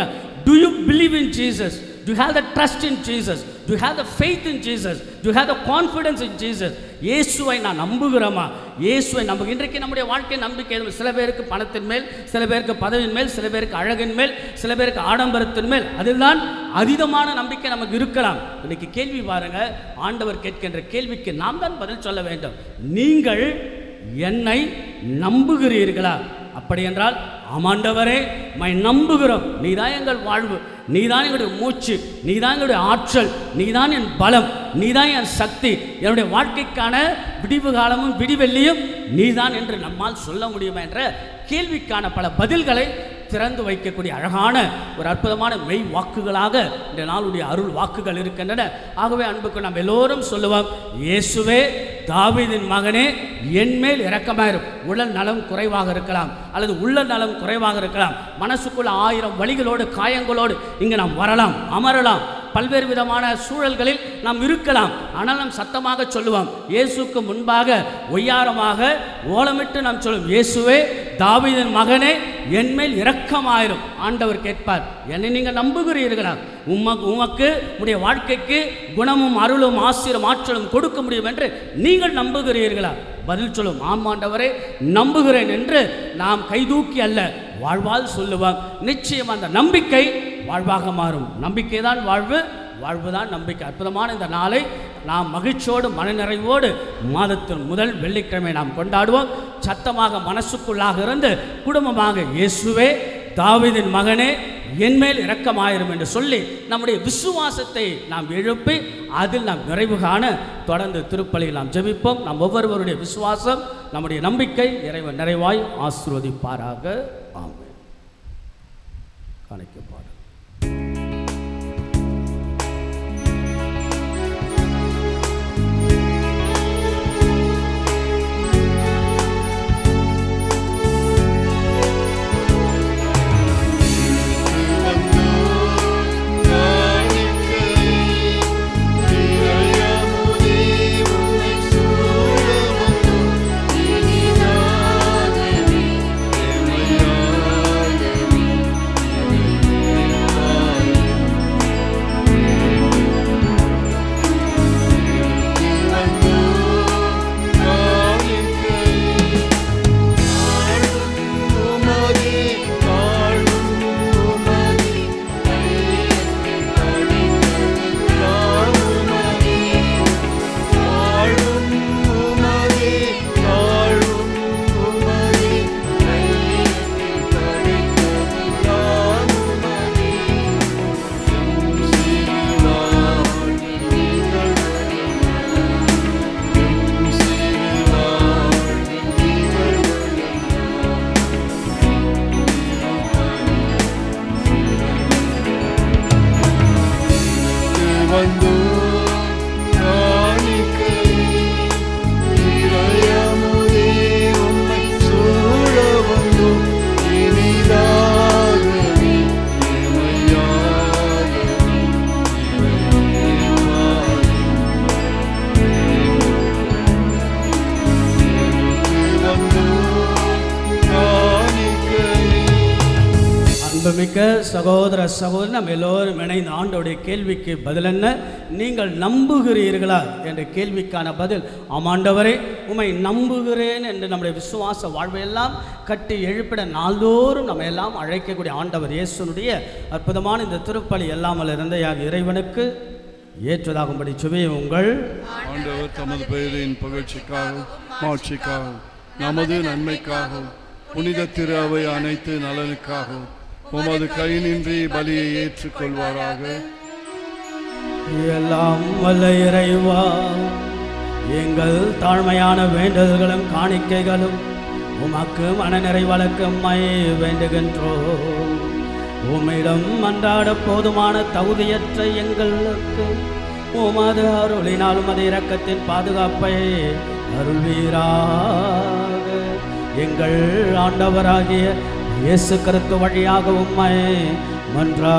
Do you believe in Jesus? Do you have the trust in Jesus? Do you have the faith in Jesus? Do you have the confidence in Jesus? இயேசுவை நான் நம்புகிறோமா? இயேசுவை நம்புகிறோம். இன்றைக்கு நம்முடைய வாழ்க்கை நம்பிக்கை சில பேருக்கு பணத்தின் மேல், சில பேருக்கு பதவியின் மேல், சில பேருக்கு அழகின் மேல், சில பேருக்கு ஆடம்பரத்தின் மேல், அதில்தான் அதீதமான நம்பிக்கை நமக்கு இருக்கலாம். இன்னைக்கு கேள்வி பாருங்க, ஆண்டவர் கேட்கின்ற கேள்விக்கு நாம் தான் பதில் சொல்ல வேண்டும். நீங்கள் என்னை நம்புகிறீர்களா? அப்படி என்றால் ஆமாண்டவரே மை நம்புகிறோம், நீதான் எங்கள் வாழ்வு, நீதான் எங்களுடைய மூச்சு, நீதான் எங்களுடைய ஆற்றல், நீதான் என் பலம், நீதான் என் சக்தி, என்னுடைய வாழ்க்கைக்கான விடிவு காலமும் விடிவெள்ளியும் நீதான் என்று நம்மால் சொல்ல முடியுமா என்ற கேள்விக்கான பல பதில்களை திறந்து வைக்கக்கூடிய அழகான ஒரு அற்புதமான மெய் வாக்குகளாக இந்த நாளுடைய அருள் வாக்குகள் இருக்கின்றன. ஆகவே அன்புக்கு நாம் எல்லோரும் சொல்லுவோம், இயேசுவே தாவீதின் மகனே என் மேல் இரக்கமாயிரும். உடல் நலம் குறைவாக இருக்கலாம், அல்லது உள்ள நலம் குறைவாக இருக்கலாம், மனசுக்குள்ள 1000 வலிகளோடு காயங்களோடு இங்கே நாம் வரலாம், அமரலாம், பல்வேறு விதமான சூழல்களில் நாம் இருக்கலாம். ஆனால் நாம் சத்தமாக சொல்லுவோம், இயேசுக்கு முன்பாக ஒய்யாரமாக ஓலமிட்டு நாம் சொல்லுவோம், இயேசுவே தாவீதின் மகனே என் மேல் இரக்கமாயிரும். ஆண்டவர் கேட்பார், என்னை நீங்கள் நம்புகிறீர்களா? உமக்கு உடைய வாழ்க்கைக்கு குணமும் அருளும் ஆசீரும் ஆற்றலும் கொடுக்க முடியும் என்று நீங்கள் நம்புகிறீர்களா? பதில் சொல்லும், ஆமாண்டவரே நம்புகிறேன் என்று நாம் கைதூக்கி அல்ல, வாழ்வால் சொல்லுவோம். நிச்சயம் அந்த நம்பிக்கை வாழ்வாக மாறும். நம்பிக்கை தான் வாழ்வு, வாழ்வு தான் நம்பிக்கை. அற்புதமான இந்த நாளை நாம் மகிழ்ச்சியோடு மனநிறைவோடு மாதத்தின் முதல் வெள்ளிக்கிழமை நாம் கொண்டாடுவோம். சத்தமாக மனசுக்குள்ளாக இருந்து குடும்பமாக இயேசுவே தாவீதின் மகனே என் மேல் இரக்கமாயிரும் என்று சொல்லி நம்முடைய விசுவாசத்தை நாம் எழுப்பி அதில் நாம் நிறைவு காண தொடர்ந்து திருப்பலியில் நாம் ஜெபிப்போம். நாம் ஒவ்வொருவருடைய விசுவாசம், நம்முடைய நம்பிக்கை இறைவன் நிறைவாய் ஆசீர்வதிப்பாராக. ஆமென். காணிக்கை பாடல். மிக்க சகோதர சகோதரி, நம்ம எல்லோரும் இணைந்த ஆண்டோடைய கேள்விக்கு பதில் என்ன? நீங்கள் நம்புகிறீர்களா என்ற கேள்விக்கான பதில் ஆமாண்டவரே உம்மை நம்புகிறேன் என்று நம்முடைய விசுவாச வாழ்வையெல்லாம் கட்டி எழுப்பிட நாள்தோறும் நம்ம எல்லாம் அழைக்கக்கூடிய ஆண்டவர் இயேசுனுடைய அற்புதமான இந்த திருப்பலி எல்லாமல் இருந்தையாக இறைவனுக்கு ஏற்றதாகும்படி சுவை உங்கள் ஆண்டவர் தமது பெயரின் புகழ்ச்சிக்காகவும் மாட்சிக்காகவும் நமது நன்மைக்காகவும் புனித திரு அவை அனைத்து நலனுக்காகவும் உமது கை நின்றி பலியை ஏற்றுக்கொள்வாராக. எல்லாம் வல்ல இறைவா, எங்கள் தாழ்மையான வேண்டுதல்களும் காணிக்கைகளும் உமக்கு மனநிறைவழக்கு உம்மை வேண்டுகின்றோம். உம்மிடம் அன்றாட போதுமான தகுதியற்ற எங்களுக்கு உமது அருளினால் உமது இரக்கத்தின் பாதுகாப்பை அருள்வீராக. எங்கள் ஆண்டவராகிய இயேசு கிறிஸ்து வழியாக உம்மை மன்றாடுகின்றோம்.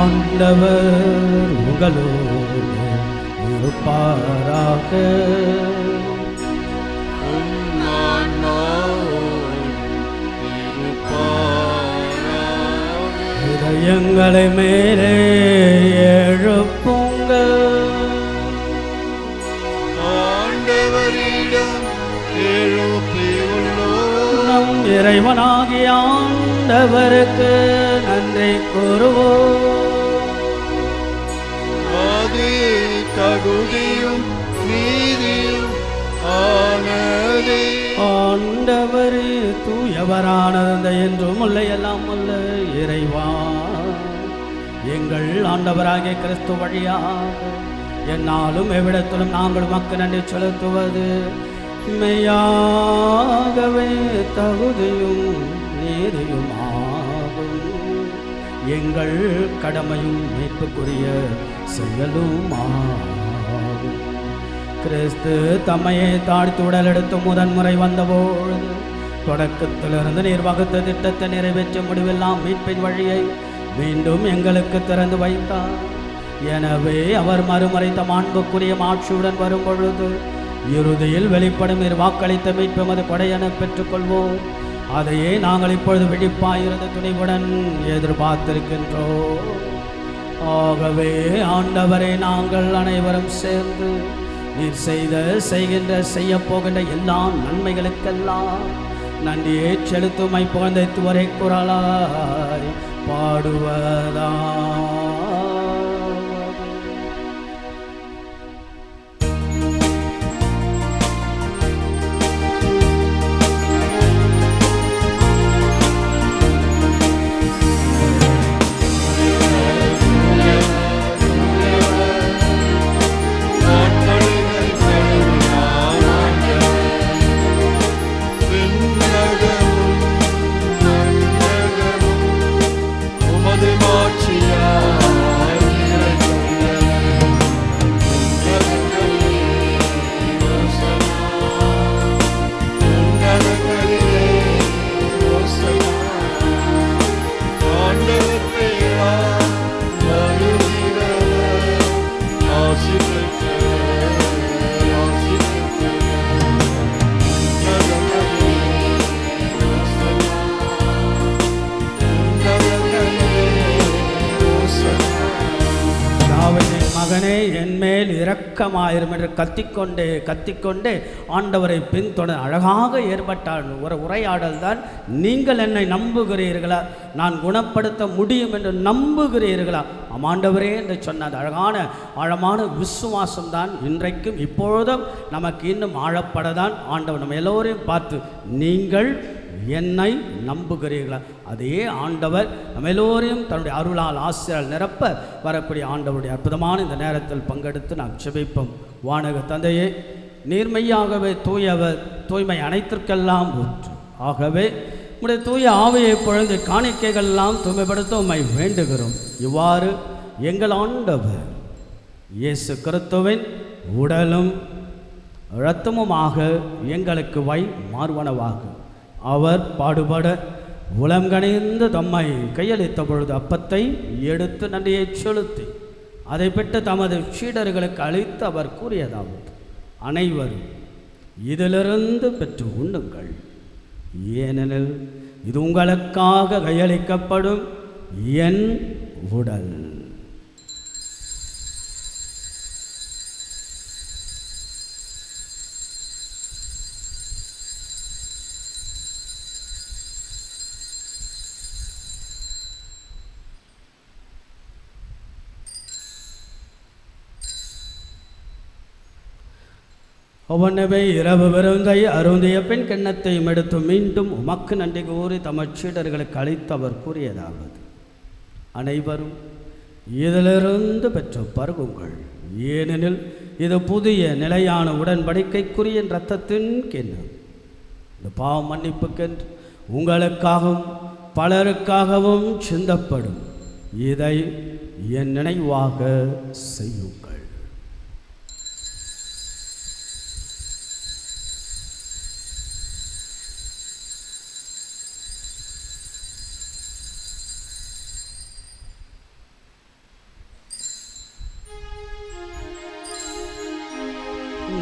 ஆண்டவர் உங்களோடு இருப்பாராக. எங்களை மேலே எழுப்புங்கள். ஆண்டவரிடம் எழுப்பியுள்ளோம். நம் இறைவனாகிய ஆண்டவருக்கு நன்றி கூறுவோம். அது தகுதியும் நீதியும் ஆனதே. ஆண்டவரே தூயவரானது என்றும் உள்ள எல்லாம் உள்ள இறைவா, எங்கள் ஆண்டவராகிய கிறிஸ்து வழியாக என்னாலும் எவ்விடத்திலும் நாங்கள் மக்கள் நன்றி செலுத்துவது மெய்யாகவே தகுதியும் நீதியும் ஆகும். எங்கள் கடமையும் மீட்புக்குரிய செயலும் ஆகும். கிறிஸ்து தம்மையை தாழ்த்தி உடல் எடுத்து முதன்முறை வந்தபொழுது தொடக்கத்திலிருந்து நீர் வகுத்த திட்டத்தை நிறைவேற்ற முடிவெல்லாம் மீட்பின் வழியை மீண்டும் எங்களுக்கு திறந்து வைத்தார். எனவே அவர் மறுமுறை தம் அன்புக்குரிய ஆட்சியுடன் வரும் பொழுது இறுதியில் வெளிப்படும் நீர் வாக்களித்த மீட்புமது கொடையென பெற்றுக்கொள்வோம். அதையே நாங்கள் இப்பொழுது விழிப்பாயிருந்த துணிவுடன் எதிர்பார்த்திருக்கின்றோம். ஆகவே ஆண்டவரை நாங்கள் அனைவரும் சேர்ந்து நீர் செய்ய போகின்ற எல்லா நன்மைகளுக்கெல்லாம் நன்றியை செலுத்துமை புகழ்ந்து ஒரே குரலாய் பாடுவதா. மகனே என்மேல் இரக்கமாயிரும் என்று கத்திக்கொண்டே ஆண்டவரை பின்தொடர் அழகாக ஏற்பட்டால் ஒரு உரையாடல் தான். நீங்கள் என்னை நம்புகிறீர்களா, நான் குணப்படுத்த முடியும் என்று நம்புகிறீர்களா? ஆண்டவரே என்று சொன்ன அழகான ஆழமான விசுவாசம் தான் இன்றைக்கும் இப்பொழுதும் நமக்கு இன்னும் ஆழப்படதான் ஆண்டவர் நம்ம எல்லோரையும் பார்த்து நீங்கள் என்னை நம்புகிறீர்களா? அதே ஆண்டவர் நம்ம எல்லோரையும் தன்னுடைய அருளால் ஆசிரியர் நிரப்ப வரக்கூடிய ஆண்டவருடைய அற்புதமான இந்த நேரத்தில் பங்கெடுத்து நாம் செபிப்போம். வானக தந்தையே, நீர்மையாகவே தூயவர், தூய்மை அனைத்திற்கெல்லாம் ஊற்று. ஆகவே உடைய தூய ஆவியை பொழுது காணிக்கைகள் எல்லாம் தூய்மைப்படுத்த உம்மை வேண்டுகிறோம். இவ்வாறு எங்கள் ஆண்டவர் இயேசு கிறிஸ்துவின் உடலும் இரத்தமுமாக எங்களுக்கு மார்வனவாகும். அவர் பாடுபட உளங்கணிந்து தம்மை கையளித்த பொழுது அப்பத்தை எடுத்து நன்றியை செலுத்தி அதை பெற்று தமது சீடர்களுக்கு அளித்து அவர் கூறியதாவது, அனைவரும் இதிலிருந்து பெற்று உண்ணுங்கள், ஏனெனில் இது உங்களுக்காக கையளிக்கப்படும் என் உடல். ஒவ்வொன்றவே இரவு விருந்தை அருந்திய பின் கிண்ணத்தையும் எடுத்து மீண்டும் உமக்கு நன்றி கூறி தமது சீடர்களுக்கு அளித்து அவர் கூறியதாவது, அனைவரும் இதிலிருந்து பெற்று பருகுங்கள், ஏனெனில் இது புதிய நிலையான உடன்படிக்கைக்குரிய இரத்தத்தின் கிண்ணம். இந்த பாவ மன்னிப்புக்கென்று உங்களுக்காகவும் பலருக்காகவும் சிந்தப்படும். இதை என் நினைவாக செய்யுங்கள்.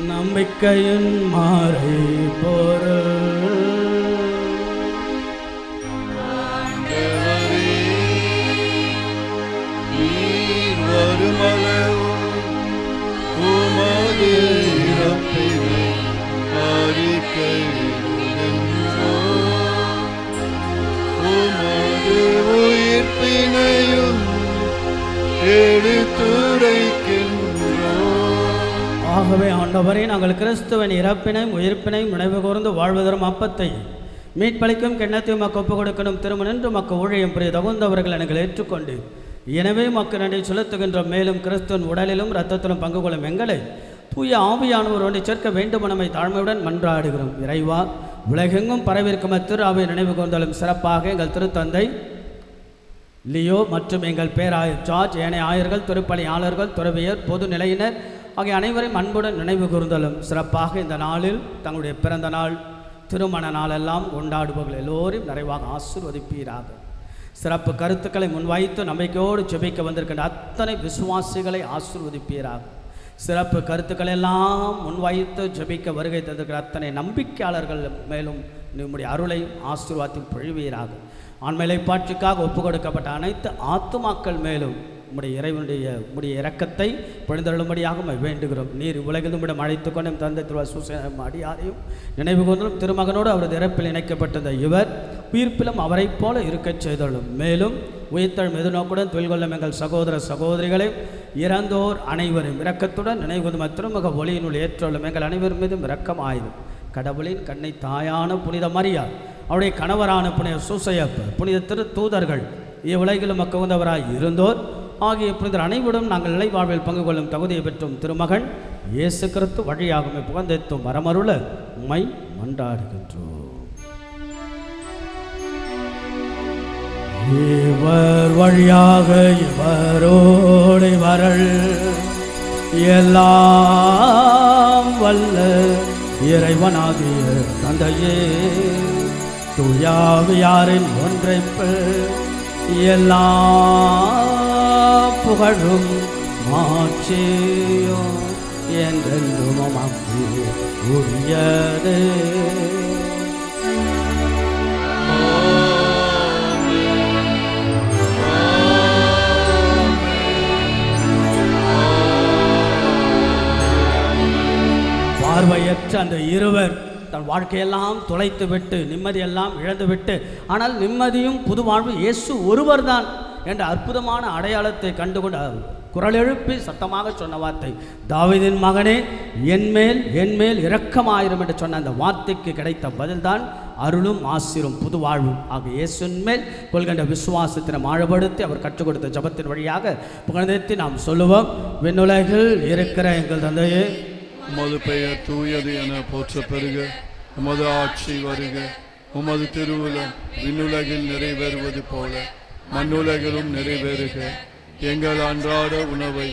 நம்பிக்கையின் மாறை பொருள் ஆண்டவரே, நாங்கள் கிறிஸ்துவின் இறப்பினையும் உயிர்ப்பினையும் நினைவு கூர்ந்து வாழ்வதரும் அப்பத்தை மீட்பளிக்கும் கிண்ணத்தையும் மக்கு ஒப்புக் கொடுக்கணும் திருமணன்று மக்கு ஊழியம் புரிய தகுந்தவர்கள் எங்களை ஏற்றுக்கொண்டு எனவே மக்கு நன்றி செலுத்துகின்றோம். மேலும் கிறிஸ்துவின் உடலிலும் இரத்தத்திலும் பங்கு கொள்ளும் எங்களை தூய ஆவியானவர் ஒன்றை சேர்க்க வேண்டும் நம்மை தாழ்மையுடன் மன்றாடுகிறோம். இறைவா, உலகெங்கும் பரவிருக்கும் திரு ஆவியை நினைவு கூர்ந்தாலும் சிறப்பாக எங்கள் திருத்தந்தை லியோ மற்றும் எங்கள் பேராயர் ஜார்ஜ், ஏனைய ஆயர்கள், திருப்பணியாளர்கள், துறவியர், பொது நிலையினர் ஆகிய அனைவரையும் அன்புடன் நினைவு கூர்ந்தாலும் சிறப்பாக இந்த நாளில் தங்களுடைய பிறந்த நாள், திருமண நாளெல்லாம் கொண்டாடுபவர்கள் எல்லோரையும் நிறைவாக ஆசீர்வதிப்பீராக. சிறப்பு கருத்துக்களை முன்வைத்து நம்பிக்கையோடு ஜெபிக்க வந்திருக்கின்ற அத்தனை விசுவாசிகளை ஆசீர்வதிப்பீராக. சிறப்பு கருத்துக்களை எல்லாம் முன்வைத்து ஜெபிக்க வருகை தந்திருக்கிற அத்தனை நம்பிக்கையாளர்கள் மேலும் நம்முடைய அருளை ஆசீர்வாதத்தில் பொழிவீராக. ஆண்மையை பாட்சிக்காக ஒப்புக் கொடுக்கப்பட்ட அனைத்து ஆத்துமாக்கள் மேலும் உம்முடைய இறைவனுடைய இரக்கத்தை பொழிந்தருளும்படியாக வேண்டுகிறோம். நீர் உலகில் உம்மிடம் அழைத்துக் கொண்டும் தந்தை திருவாசூசம் அடியாரையும் நினைவு கூர்ந்தும் திருமகனோடு அவரது இறப்பில் இணைக்கப்பட்டிருந்த இவர் உயிர்ப்பிலும் அவரைப் போல இருக்கச் செய்தருளும். மேலும் உயிர்த்தழும் எதிர்நோக்குடன் தொழில் கொள்ளும் எங்கள் சகோதர சகோதரிகளை இறந்தோர் அனைவரும் இரக்கத்துடன் நினைவு கூர்ந்தும் திருமுக ஒளியினுள் ஏற்றுள்ளும் எங்கள் அனைவர் மீதும் இரக்கமாயிரும். கடவுளின் கண்ணை தாயான புனித மரியா, அவருடைய கணவரான புனித சூசையப்பர், புனித திரு தூதர்கள், இவ்வுலகிலும் மக்குவந்தவராய் இருந்தோர் ஆகிய புனிதர் அனைவரும் நாங்கள் நிலை வாழ்வில் பங்கு கொள்ளும் தகுதியை பெற்றும் திருமகன் இயேசு கிறிஸ்து வழியாகவே புகழ்ந்தெத்தும் வரமருள உம்மை மன்றாடுகின்றோம். இவர் வழியாக இவரோடு வரல் எல்லாம் வல்ல இறைவனாகிய தந்தையே, தூயாவியாரின் ஒன்றைப்பு எல்லா புகழும் மாட்சியும் என்றென்றும் உமக்கு உரியது. பார்வையற்ற அந்த இருவர் தன் வாழ்க்கையெல்லாம் தொலைத்து விட்டு நிம்மதியெல்லாம் இழந்து விட்டு, ஆனால் நிம்மதியும் புது வாழ்வு இயேசு ஒருவர் தான் என்ற அற்புதமான அடையாளத்தை கண்டுகொண்டு குரல் எழுப்பி சத்தமாக சொன்ன வார்த்தை, தாவீதின் மகனே என்மேல் இரக்கமாயிரும் என்று சொன்ன அந்த வார்த்தைக்கு கிடைத்த பதில்தான் அருளும் ஆசிரும் புது வாழ்வும் ஆகிய இயேசுவின் மேல் கொள்கின்ற விசுவாசத்தினை ஆழப்படுத்தி அவர் கற்றுக் கொடுத்த ஜபத்தின் வழியாக புகழ்ந்தேத்தி நாம் சொல்லுவோம். விண்ணுலகில் இருக்கிற எங்கள் தந்தையே, உமது பெயர் தூயது என போற்ற பெறுக. உமது ஆட்சி வருக. உமது திருவுளம் விண்ணுலகில் நிறைவேறுவது போல மண்ணுலகிலும் நிறைவேறுக. எங்கள் அன்றாட உணவை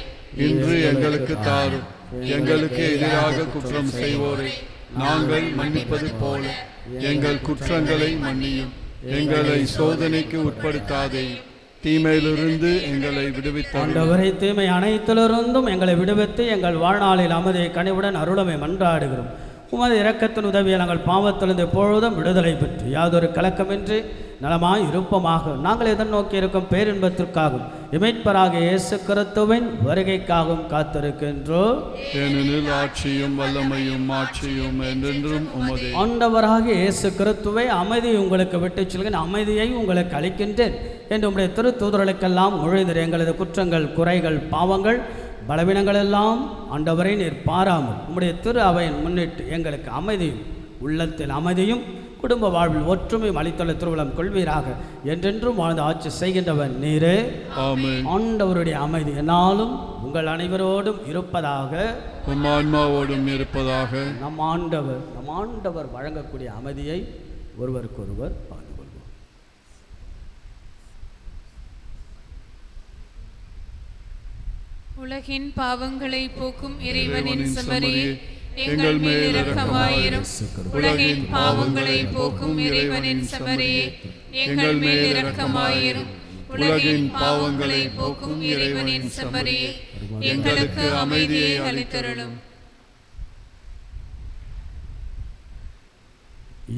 இன்று எங்களுக்கு தாரும். எங்களுக்கு எதிராக குற்றம் செய்வோரை நாங்கள் மன்னிப்பது போல எங்கள் குற்றங்களை மன்னியும். எங்களை சோதனைக்கு உட்படுத்தாதே, தீமையிலிருந்து எங்களை விடுவித்தவரை தீமை அனைத்திலிருந்தும் எங்களை விடுவித்து எங்கள் வாழ்நாளில் அமைதியை கனிவுடன் அருளமை மன்றாடுகிறோம். உமது இரக்கத்தின் உதவியை நாங்கள் பாவத்திலிருந்து எப்பொழுதும் விடுதலை பெற்று யாதொரு கலக்கமின்றி நலமாய் இருப்பமாக நாங்கள் எதிர்நோக்கி இருக்கும் பேரின்பத்திற்காகவும் இமைப்பராக இயேசு கிறிஸ்துவின் வருகைக்காகவும் காத்திருக்கின்றோம். ஏனெனில் ஆட்சியும் வல்லமையும் மாட்சியும் என்றென்றும் உமதே. ஆண்டவராக இயேசு கிறிஸ்துவை அமைதியை உங்களுக்கு விட்டுச் செல்கிறேன், அமைதியை உங்களுக்கு அளிக்கின்றேன் என்று உம்முடைய திருத்தூதர்களுக்கெல்லாம் மொழிந்தீர். எங்களது குற்றங்கள், குறைகள், பாவங்கள், பலவீனங்கள் எல்லாம் ஆண்டவரை நீர் பாராமல் உம்முடைய திரு அவையின் முன்னிட்டு எங்களுக்கு அமைதியும் உள்ளத்தில் அமைதியும் குடும்ப வாழ்வில் ஒற்றுமையும் அளித்துள்ள திருவுளம் கொள்வீராக. என்றென்றும் வாழ்ந்து ஆட்சி செய்கின்றவன் நீரே. ஆமென். ஆண்டவருடைய அமைதி என்னாலும் உங்கள் அனைவரோடும் இருப்பதாக, உம் ஆன்மாவோடும் இருப்பதாக. நம் ஆண்டவர் வழங்கக்கூடிய அமைதியை ஒருவருக்கொருவர் பகிர்ந்து கொள்வோம். உலகின் பாவங்களை போக்கும் இறைவனின் செம்மறியே, எங்கள் மேல் இரக்கமாயிரும். உலகின் பாவங்களை போக்கும் இறைவனின் செம்மறியே, எங்கள் மேல் இரக்கமாயிரும். உலகின் பாவங்களை போக்கும் இறைவனின் செம்மறியே, எங்களுக்கு அமைதியை அளித்தருளும்.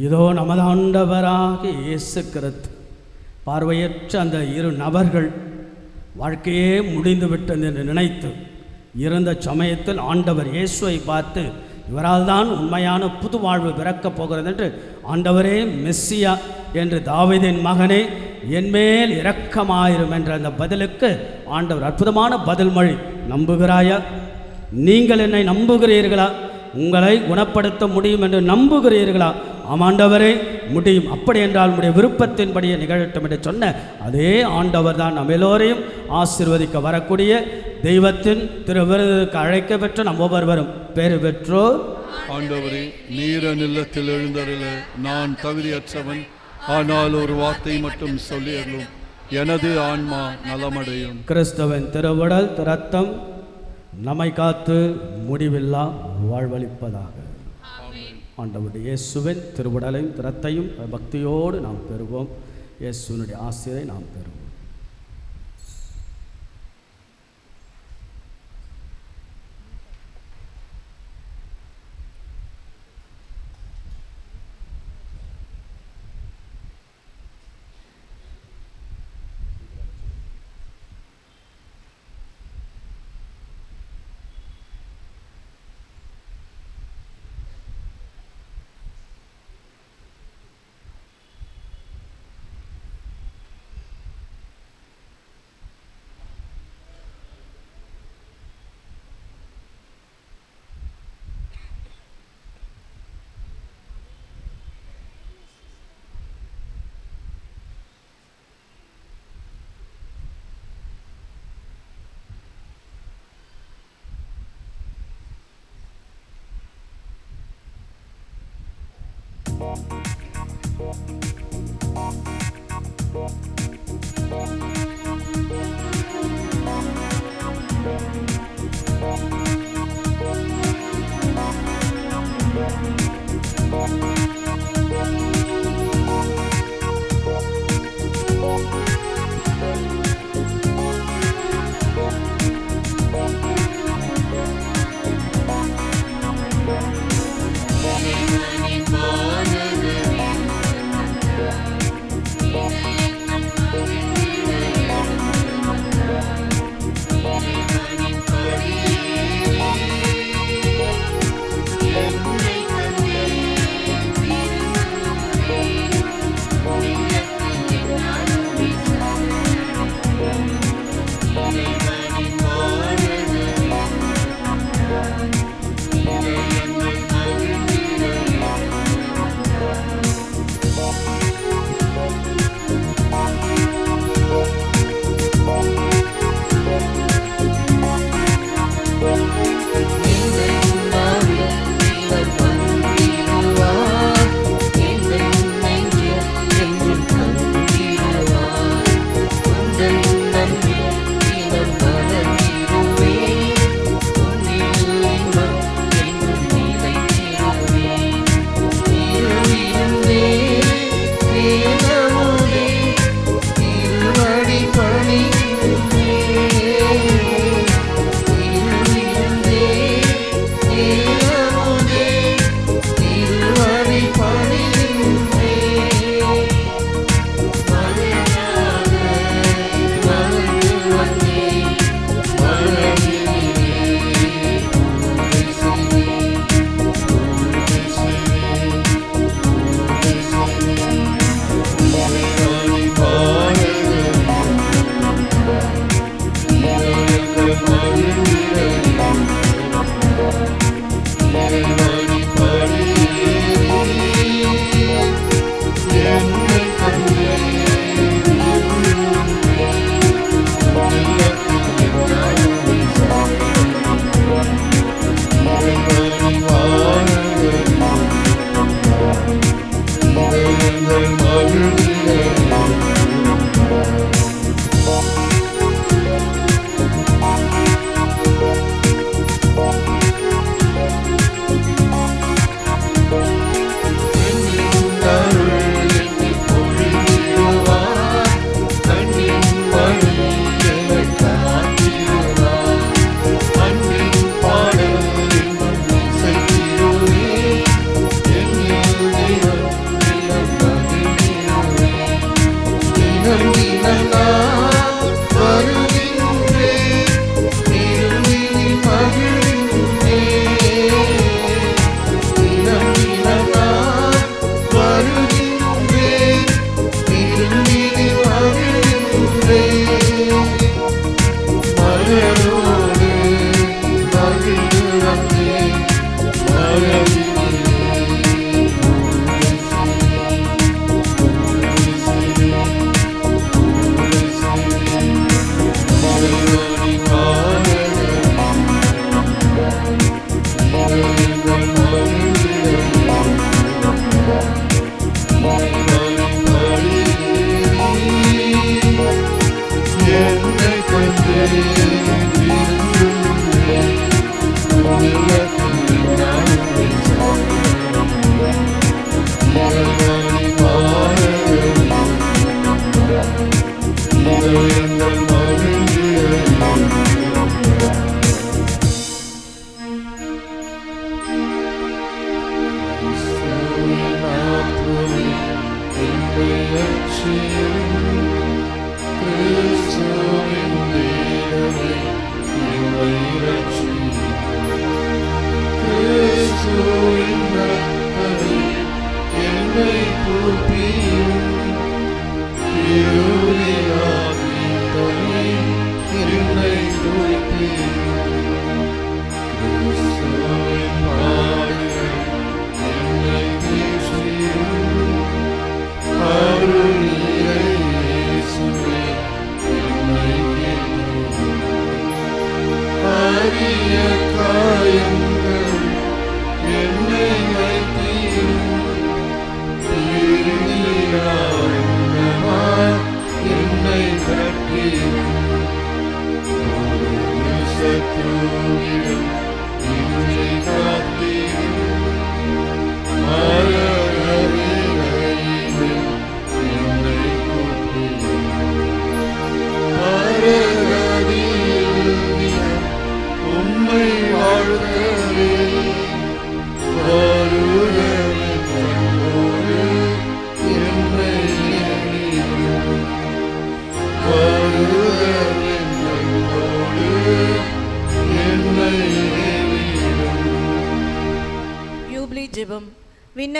இதோ நமது ஆண்டவராகிய இயேசு கிறிஸ்து பார்வையற்ற அந்த இரு நபர்கள் வாழ்க்கையே முடிந்து விட்டது என்று நினைத்து இருந்த சமயத்தில் ஆண்டவர் இயேசுவை பார்த்து, இவரால் தான் உண்மையான புது வாழ்வு பிறக்கப் போகிறது என்று, ஆண்டவரே மெஸ்ஸியா என்று தாவீதின் மகனே என்மேல் இரக்கமாயிரும் என்ற அந்த பதிலுக்கு ஆண்டவர் அற்புதமான பதில் மொழி, நம்புகிறாயா? நீங்கள் என்னை நம்புகிறீர்களா உங்களை குணப்படுத்த முடியும் என்று நம்புகிறீர்களா? ஆமாண்டவரே, முடியும். அப்படி என்றால் உடைய விருப்பத்தின்படியே நிகழட்டும் என்று சொன்ன அதே ஆண்டவர் தான் நம்ம எல்லோரையும் ஆசீர்வதிக்க வரக்கூடிய தெய்வத்தின் திருவிருதுக்கு அழைக்க பெற்ற நம் ஒவ்வொருவரும் பேறு பெற்றோர். ஆண்டவரே, நீர நிலத்தில் எழுந்தருள நான் தகுதியற்றவன், ஆனால் ஒரு வார்த்தை மட்டும் சொல்லியறலும் எனது ஆன்மா நலமடையும். கிறிஸ்துவின் திருவுடல் இரத்தம் நம்மை காத்து முடிவில்லா வாழ்வளிப்பதாக. ஆண்டவருடைய இயேசுவின் திருவுடலையும் இரத்தையும் பக்தியோடு நாம் பெறுவோம். இயேசுவினுடைய ஆசீரை நாம் பெறுவோம்.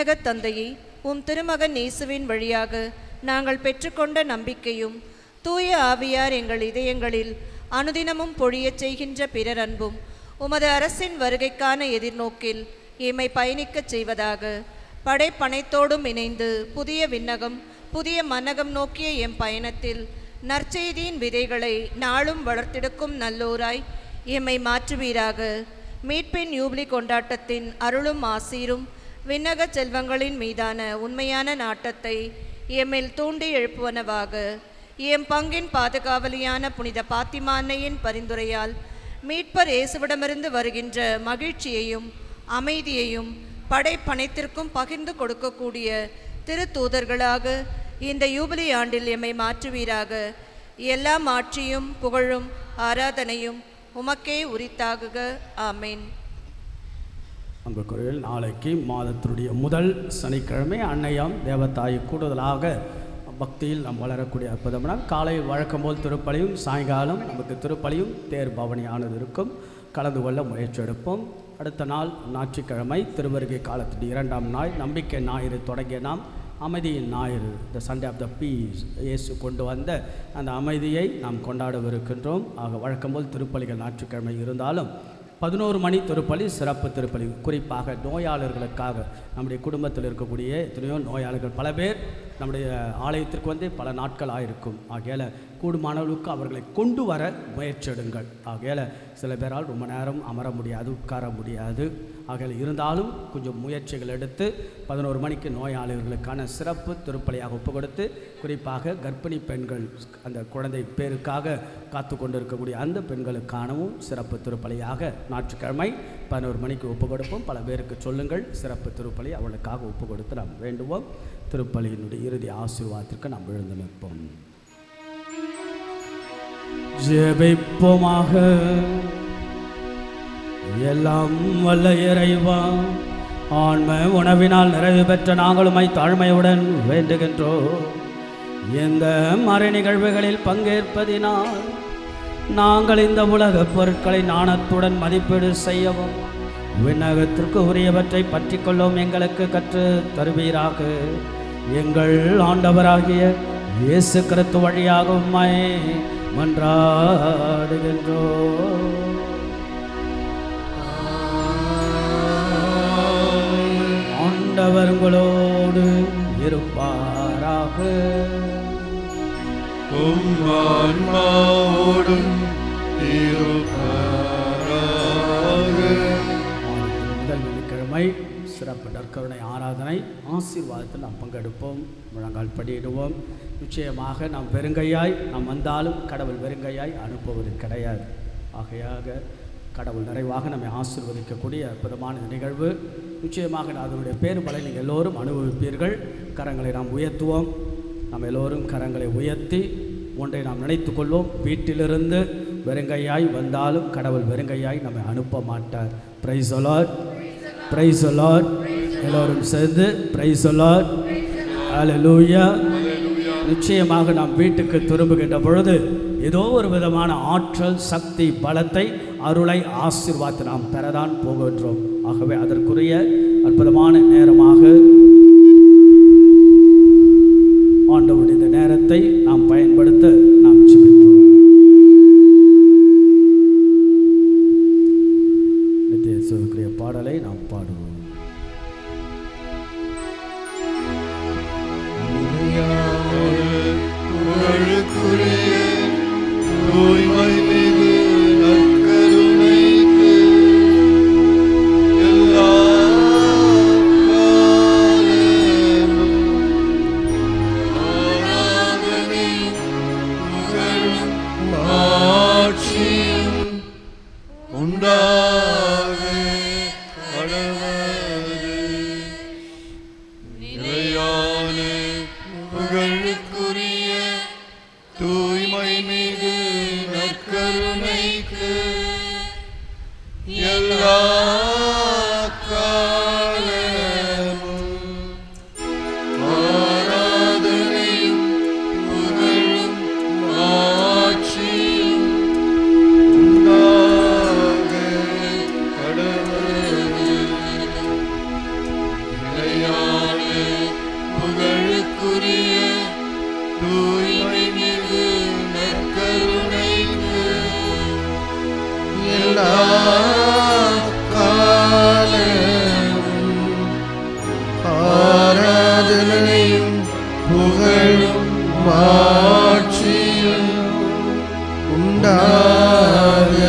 விண்ணகத் தந்தையே, உம் திருமகன் இயேசுவின் வழியாக நாங்கள் பெற்றுக்கொண்ட நம்பிக்கையும் தூய ஆவியார் எங்கள் இதயங்களில் அனுதினமும் பொழியச் செய்கின்ற பிறர் அன்பும் உமது அரசின் வருகைக்கான எதிர்நோக்கில் எம்மை பயணிக்கச் செய்வதாக. படைப்பனைத்தோடும் இணைந்து புதிய விண்ணகம் புதிய மன்னகம் நோக்கிய எம் பயணத்தில் நற்செய்தியின் விதைகளை நாளும் வளர்த்தெடுக்கும் நல்லோராய் எம்மை மாற்றுவீராக. மீட்பின் யூபிலி கொண்டாட்டத்தின் அருளும் ஆசீரும் விண்ணக செல்வங்களின் மீதான உண்மையான நாட்டத்தை எம்மில் தூண்டி எழுப்புவனவாக. எம் பங்கின் பாதுகாவலியான புனித பாத்திமா அன்னையின் பரிந்துரையால் மீட்பர் இயேசுவிடமிருந்து வருகின்ற மகிழ்ச்சியையும் அமைதியையும் படைப்பனைத்திற்கும் பகிர்ந்து கொடுக்கக்கூடிய திரு தூதர்களாக இந்த யூபிலி ஆண்டில் எம்மை மாற்றுவீராக. எல்லா ஆட்சியும் புகழும் ஆராதனையும் உமக்கே உரித்தாகுக. ஆமேன். அன்புக்குரியவர்கள், நாளைக்கு மாதத்தினுடைய முதல் சனிக்கிழமை அன்னையாம் தேவதாய் கூடுதலாக பக்தியில் நாம் வளரக்கூடிய அற்புதமான காலை வழக்கம் போல் திருப்பலியும் சாயங்காலம் நமக்கு திருப்பலியும் தேர் பவனியானது இருக்கும். கலந்து கொள்ள முயற்சி எடுப்போம். அடுத்த நாள் ஞாயிற்றுக்கிழமை திருவருகை காலத்தின் 2ஆம் நாள் நம்பிக்கை ஞாயிறு தொடங்கிய நாம் அமைதியின் ஞாயிறு, the Sunday of the peace, இயேசு கொண்டு வந்த அந்த அமைதியை நாம் கொண்டாடவிருக்கின்றோம். ஆக வழக்கம்போல் திருப்பலிகள் ஞாயிற்றுக்கிழமை இருந்தாலும் 11 மணி திருப்பலி சிறப்பு திருப்பலி, குறிப்பாக நோயாளர்களுக்காக. நம்முடைய குடும்பத்தில் இருக்கக்கூடிய எத்தனையோ நோயாளர்கள் பல பேர் நம்முடைய ஆலயத்திற்கு வந்து பல நாட்கள் ஆயிருக்கும். ஆகையால் கூடுமானவர்களுக்கு அவர்களை கொண்டு வர முயற்சி எடுங்கள். ஆகையால் சில பேரால் ரொம்ப நேரம் அமர முடியாது, உட்கார முடியாது. ஆகையால் இருந்தாலும் கொஞ்சம் முயற்சிகள் எடுத்து 11 மணிக்கு நோயாளர்களுக்கான சிறப்பு திருப்பலியாக ஒப்பு கொடுத்து, குறிப்பாக கர்ப்பிணி பெண்கள் அந்த குழந்தை பேருக்காக காத்து கொண்டிருக்கக்கூடிய அந்த பெண்களுக்கானவும் சிறப்பு திருப்பலியாக ஞாயிற்றுக்கிழமை 11 மணிக்கு ஒப்பு கொடுப்போம். பல பேருக்கு சொல்லுங்கள், சிறப்பு திருப்பலி அவளுக்காக ஒப்பு கொடுத்து நாம் வேண்டுவோம். திருப்பலியினுடைய இறுதி ஆசீர்வாதத்திற்கு நாம் விழுந்து நிற்போம். ஜெபிப்போமாக. எல்லாம் வல்ல இறைவா, ஆன்ம உணவினால் நிறைவு பெற்ற நாங்களுமை தாழ்மையுடன் வேண்டுகின்றோம். இந்த மறை நிகழ்வுகளில் பங்கேற்பதினால் நாங்கள் இந்த உலக பொருட்களை நாணத்துடன் மதிப்பீடு செய்யவும் விண்ணகத்திற்கு உரியவற்றை பற்றி கொள்ளவும் எங்களுக்கு கற்று தருவீராக. எங்கள் ஆண்டவராகிய இயேசு கிறிஸ்து வழியாக உம்மை மன்றாடுகின்றோம். ஆண்டவர் உங்களோடு இருப்பாராக. ஆன்மாவோடும் இருப்பாராக. முதல் வெள்ளிக்கிழமை சிறப்பு நற்கருணை ஆராதனை ஆசீர்வாதத்தில் நாம் பங்கெடுப்போம், முழங்கால் படியிடுவோம். நிச்சயமாக நாம் வெறுங்கையாய் நாம் வந்தாலும் கடவுள் வெறுங்கையாய் அனுப்புவது கிடையாது. ஆகையாக கடவுள் நிறைவாக நம்மை ஆசீர்வதிக்கக்கூடிய அற்புதமான நிகழ்வு. நிச்சயமாக அதனுடைய பேருபலை நீங்கள் எல்லோரும் அனுபவிப்பீர்கள். கரங்களை நாம் உயர்த்துவோம். நாம் எல்லோரும் கரங்களை உயர்த்தி ஒன்றை நாம் நினைத்து கொள்வோம். வீட்டிலிருந்து வெறுங்கையாய் வந்தாலும் கடவுள் வெறுங்கையாய் நம்மை அனுப்ப மாட்டார். Price the Lord, praise the Lord. எல்லோரும் சேர்ந்து பிரைஸ் தி லார்ட், ஹல்லேலூயா. நிச்சயமாக நாம் வீட்டுக்கு திரும்புகின்ற பொழுது ஏதோ ஒரு விதமான ஆற்றல், சக்தி, பலத்தை, அருளை, ஆசீர்வாதத்தை நாம் பெறதான் போகின்றோம். ஆகவே அதற்குரிய அற்புதமான நேரமாக ஆண்டவருடைய இந்த நேரத்தை நாம் பயன்படுத்த நாம் ஜெபிப்போம். நித்திய இயேசுவுக்குரிய பாடலை நாம் பாடுவோம். தூய்மை மிகு நற்கருணைக்கு எல்லா காலமும் எல்லா காலமும் ஆராதனையும் புகழும் மாட்சியும் உண்டாக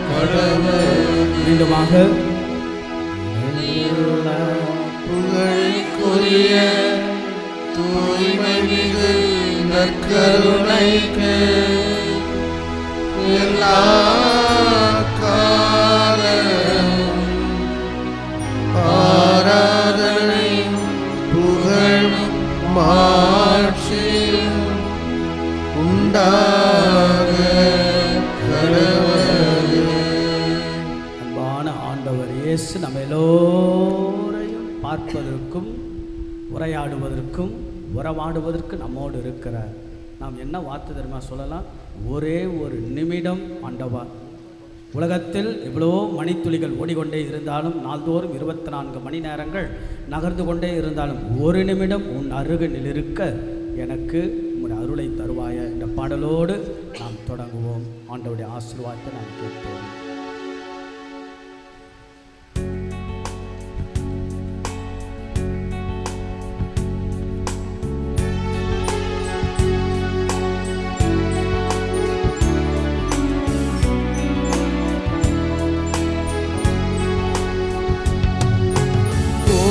கடவுள். மீண்டுமாக புகழுக்குரிய தூய்மை மிகு நற்கருணைக்கு எல்லா காலமும் ஆராதனையும் புகழும் மாட்சியும் உண்டாக கடவுளே. அன்பான ஆண்டவர் இயேசு நம்ம எல்லோரையும் பார்ப்பதற்கும் உரையாடுவதற்கும் உறவாடுவதற்கு நம்மோடு இருக்கிறார். நாம் என்ன வார்த்தை தெரியுமா சொல்லலாம்? ஒரே ஒரு நிமிடம் ஆண்டவா. உலகத்தில் எவ்வளவோ மணித்துளிகள் ஓடிக்கொண்டே இருந்தாலும், நாள்தோறும் 24 மணி நேரங்கள் நகர்ந்து கொண்டே இருந்தாலும், ஒரு நிமிடம் உன் அருகில் இருக்க எனக்கு உன் அருளை தருவாய என்ற பாடலோடு நாம் தொடங்குவோம். ஆண்டவருடைய ஆசீர்வாதத்தை நாம் கேட்போம்.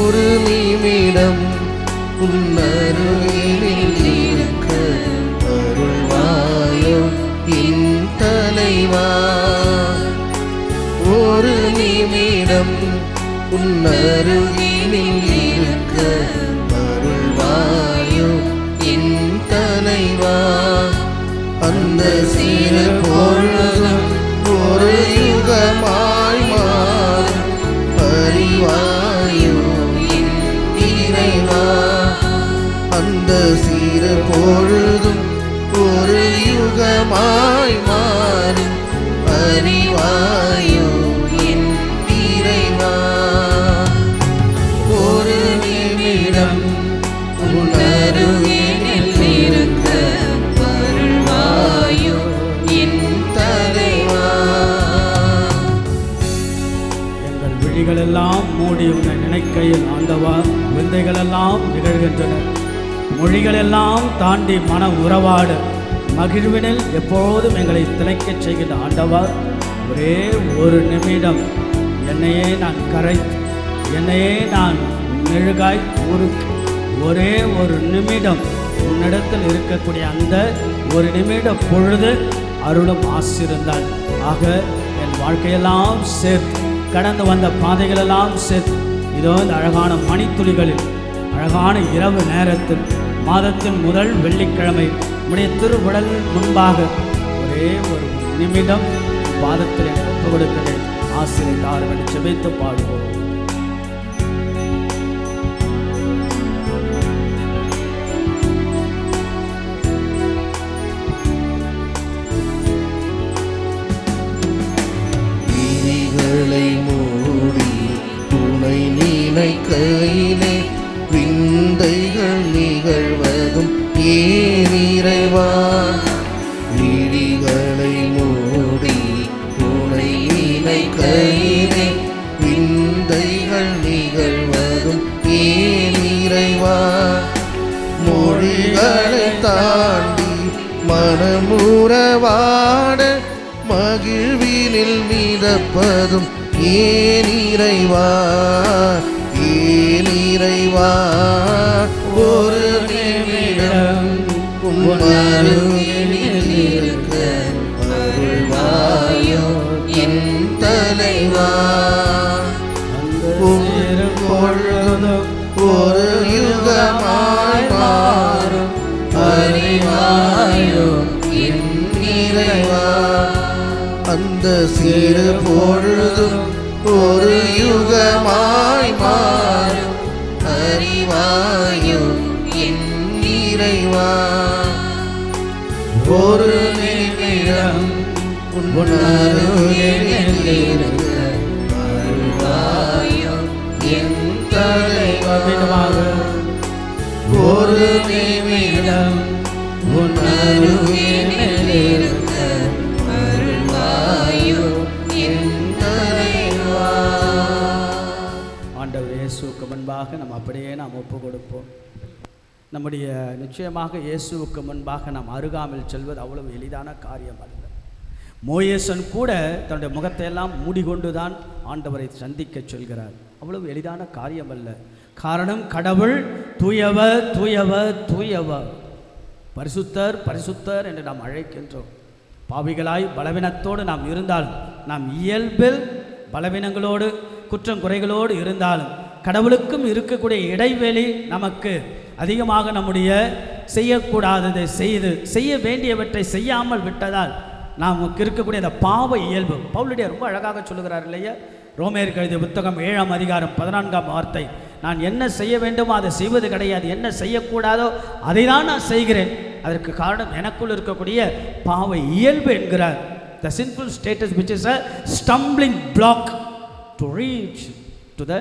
ஒரு நிமிடம் உன்னருகில் இருக்க அருள்வாயோ என் தலைவா. ஒரு நிமிடம் உன்னருகில் இருக்க அருள்வாயோ என் தலைவா. அந்த சிறு பொழுதும் ஒரு யுகமாய் மாறும் அறிவாயோ என் இறைவா. அந்த சிறு பொழுதும் ஒரு யுகமாய் மாறும் அறிவாயோ என் இறைவா. ஒரு நிமிடம் உணருவேனில் இருக்க அருள்வாயோ என் தலைவா. எங்கள் விழிகளெல்லாம் மூடி உன்னை நினைக்கையில் ஆண்டவா, விந்தைகளெல்லாம் நிகழ்கின்றன. மொழிகளெல்லாம் தாண்டி மன உறவாட மகிழ்வினில் எப்போதும் எங்களை திளைக்கச் செய்கின்ற ஆண்டவா, ஒரே ஒரு நிமிடம் என்னையே நான் கரைத்து, என்னையே நான் மெழுகாய் உருக்கி, ஒரே ஒரு நிமிடம் உன்னிடத்தில் இருக்கக்கூடிய அந்த ஒரு நிமிட பொழுது அருளும் ஆசிர்ந்தால் ஆக என் வாழ்க்கையெல்லாம் சேர்த்து, கடந்து வந்த பாதைகளெல்லாம் சேர்த்து, இதோ இந்த அழகான மணித்துளிகளில், அழகான இரவு நேரத்தில், மாதத்தின் முதல் வெள்ளிக்கிழமை உடைய திருவுடல் முன்பாக ஒரே ஒரு நிமிடம் பாதத்தில் எனக்கு ஒப்பு கொடுக்கிறேன். ஆசீர்வதித்தார் என்று ஜெபித்து பாடுவோம். விழிகளை மூடி துணை நினைக்கையிலே விந்தைகள் நிகழ்வதும் ஏன் இறைவா. விழிகளை மூடி துணை நினைக்கையிலே விந்தைகள் நிகழ்வதும் ஏன் இறைவா. மொழிகளை தாண்டி மனமுறவாட மகிழ்வினில் மிதப்பதும் ஏன் இறைவா, ஏன் இறைவா. ஒரு நிமிடம் உன் அருகில் இருக்க அருள்வாயோ என் தலைவா. ஒரு பொழுதும் ஒரு யுகமாய் மாறும் அறிவாயோ என் இறைவா. அந்த சிறு பொழுதும் ஒரு யுகமாய் மாறும் அறிவாயோ என் இறைவா. ஒரு நிமிடம் உன் அருகில் இருக்க அருள்வாயோ என் தலைவா. ஒரு நிமிடம் உன் அருகில் இருக்க அருள்வாயோ இயேசுவுக்கு முன்பாக நம்ம அப்படியே நாம் ஒப்பு கொடுப்போம். நம்முடைய நிச்சயமாக இயேசுவுக்கு முன்பாக நாம் அருகாமல் செல்வது அவ்வளவு எளிதான காரியம் அல்ல. மோயேசன் கூட தன்னுடைய முகத்தை எல்லாம் மூடிக்கொண்டு தான் ஆண்டவரை சந்திக்க சொல்கிறார். அவ்வளவு எளிதான காரியம் அல்ல. காரணம், கடவுள் தூயவர் தூயவர் தூயவர், பரிசுத்தர் பரிசுத்தர் என்று நாம் அழைக்கின்றோம். பாவிகளாய் பலவீனத்தோடு நாம் இருந்தாலும், நாம் இயல்பில் பலவீனங்களோடு குற்றம் குறைகளோடு இருந்தாலும், கடவுளுக்கும் இருக்கக்கூடிய இடைவெளி நமக்கு அதிகமாக நம்முடைய செய்யக்கூடாததை செய்ய வேண்டியவற்றை செய்யாமல் விட்டதால் நமக்கு இருக்கக்கூடிய அந்த பாவ இயல்பு பவுலுடைய ரொம்ப அழகாக சொல்லுகிறார் இல்லையா? ரோமேயருக்கு எழுதிய புத்தகம் 7ஆம் அதிகாரம் 14ஆம் வார்த்தை, நான் என்ன செய்ய வேண்டுமோ அதை செய்வது கிடையாது, என்ன செய்யக்கூடாதோ அதை தான் நான் செய்கிறேன். அதற்கு காரணம் எனக்குள் இருக்கக்கூடிய பாவ இயல்பு என்கிறார். The sinful status which is a stumbling block to reach to the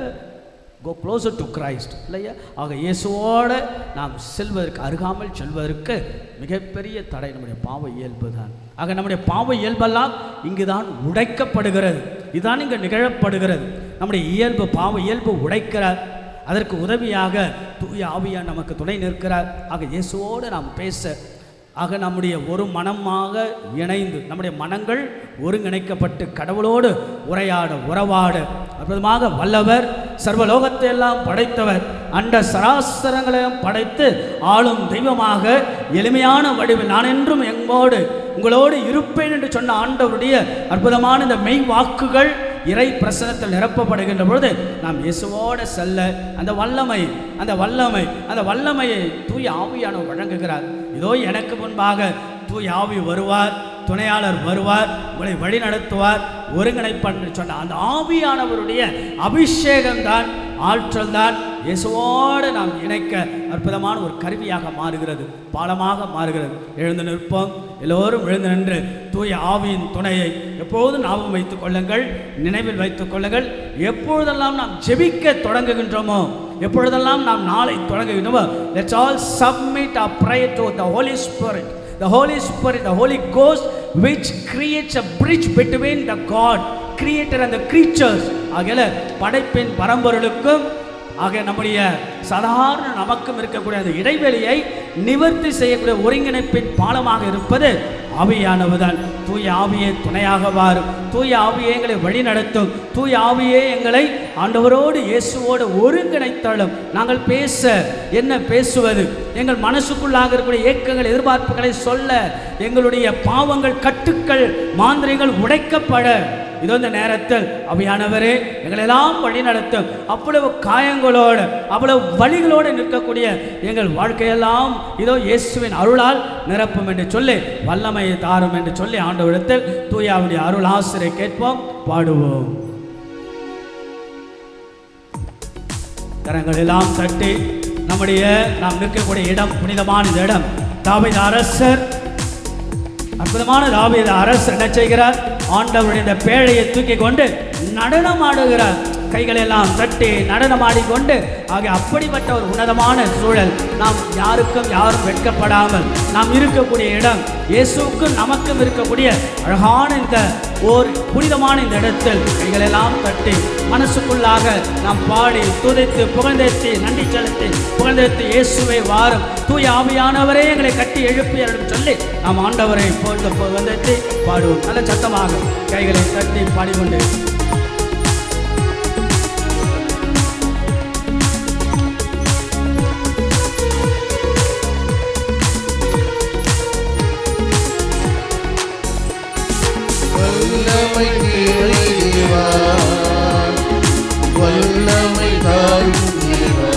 go closer to Christ இல்லையா? ஆக இயேசுவோடு நாம் செல்வதற்கு, அருகாமல் செல்வதற்கு மிகப்பெரிய தடை நம்முடைய பாவ இயல்பு தான். ஆக நம்முடைய பாவ இயல்பெல்லாம் இங்கு தான் உடைக்கப்படுகிறது, இதுதான் இங்கு நிகழப்படுகிறது. நம்முடைய இயல்பு, பாவ இயல்பு உடைக்கிறார். அதற்கு உதவியாக தூய ஆவியார் நமக்கு துணை நிற்கிறார். ஆக இயேசுவோடு நாம் பேச, ஆக நம்முடைய ஒரு மனமாக இணைந்து, நம்முடைய மனங்கள் ஒருங்கிணைக்கப்பட்டு கடவுளோடு உறவாட அற்புதமாக வல்லவர், சர்வலோகத்தை எல்லாம் படைத்தவர், அண்ட சராசரங்களையும் படைத்து ஆளும் தெய்வமாக எளிமையான வடிவில் நான் என்றும் உங்களோடு இருப்பேன் என்று சொன்ன ஆண்டவருடைய அற்புதமான இந்த மெய் வாக்குகள் இறை பிரசனத்தில் நிரப்பப்படுகின்ற பொழுது நாம் இயேசுவோடு செல்ல அந்த வல்லமையை தூய ஆவியானவர் வழங்குகிறார். இதோ எனக்கு முன்பாக தூய ஆவி வருவார், துணையாளர் வருவார், உங்களை வழி நடத்துவார், ஒருங்கிணைப்பார் என்று சொன்ன அந்த ஆவியானவருடைய அபிஷேகம்தான், ஆற்றல் தான் இயேசுவோடு நாம் இணைக்க அற்புதமான ஒரு கருவியாக மாறுகிறது, பாலமாக மாறுகிறது. எழுந்து நிற்போம், எல்லோரும் எழுந்து நின்று தூய ஆவியின் துணையை எப்போதும் ஞாபகம் வைத்துக் கொள்ளுங்கள், நினைவில் வைத்துக் கொள்ளுங்கள். எப்பொழுதெல்லாம் நாம் ஜெபிக்க தொடங்குகின்றோமோ, எப்பொழுதெல்லாம் நாம் நாளை தொடங்குகின்றோமோ, let's all submit our prayer to the Holy Spirit. The Holy Spirit, the Holy Ghost, which creates a bridge between the God creator and the creatures. ஆகல படைப்பின் பரம்பொருளுக்கும் நம்முடைய சாதாரண நமக்கும் இருக்கக்கூடிய அந்த இடைவெளியை நிவர்த்தி செய்யக்கூடிய ஒருங்கிணைப்பின் பாலமாக இருப்பது ஆவியானவர்தான். தூய ஆவியே துணையாக வாரும், தூய ஆவியே எங்களை வழி நடத்தும், தூய ஆவியே எங்களை ஆண்டவரோடு இயேசுவோடு ஒருங்கிணைத்தாலும் நாங்கள் பேச என்ன பேசுவது, எங்கள் மனசுக்குள்ளாக இருக்கக்கூடிய ஏக்கங்கள் எதிர்பார்ப்புகளை சொல்ல, எங்களுடைய பாவங்கள் கட்டுக்கள் மாந்திரிகள் உடைக்கப்பட, இதோ இந்த நேரத்தில் ஆவியானவரே எங்களெல்லாம் வழி நடத்தும். அவ்வளவு காயங்களோடு அவ்வளவு வழிகளோடு நிற்கக்கூடிய எங்கள் வாழ்க்கையெல்லாம் இதோ இயேசுவின் அருளால் நிரப்பும் என்று சொல்லி, வல்லமையை தாரும் என்று சொல்லி ஆண்டவரிடத்தில் தூயாவுடைய அருள் ஆசிரை கேட்போம், பாடுவோம். கரங்கள் எல்லாம் தட்டி நாம் நிற்கக்கூடிய இடம் புனிதமான இந்த இடம். தாவீது அரசர், அற்புதமான தாவீது அரசர் என்ன செய்கிறார்? ஆண்டவருடைய இந்த பேழையை தூக்கி கொண்டு நடனம் ஆடுகிறார். கைகளை எல்லாம் தட்டி நடனமாடிக்கொண்டு, அப்படிப்பட்ட ஒரு உன்னதமான சூழல், நாம் யாரும் வெட்கப்படாமல் நாம் இருக்கக்கூடிய இடம், இயேசுக்கும் நமக்கும் இருக்கக்கூடிய அழகான இந்த ஓர் புனிதமான இந்த இடத்தில் கைகளெல்லாம் தட்டி மனசுக்குள்ளாக நாம் பாடி துதித்து புகழ்ந்தேத்தி நன்றி செலுத்தி புகழ்ந்தேத்தி இயேசுவை வாரும், தூய ஆவியானவரே எங்களை கட்டி எழுப்பியர்கள் சொல்லி நாம் ஆண்டவரை போட்டு புகழ்ந்தேத்தி பாடுவோம். நல்ல சத்தமாக கைகளை தட்டி பாடிக்கொண்டு வல்லமை தேவா, வல்லமை தாரும் தேவா,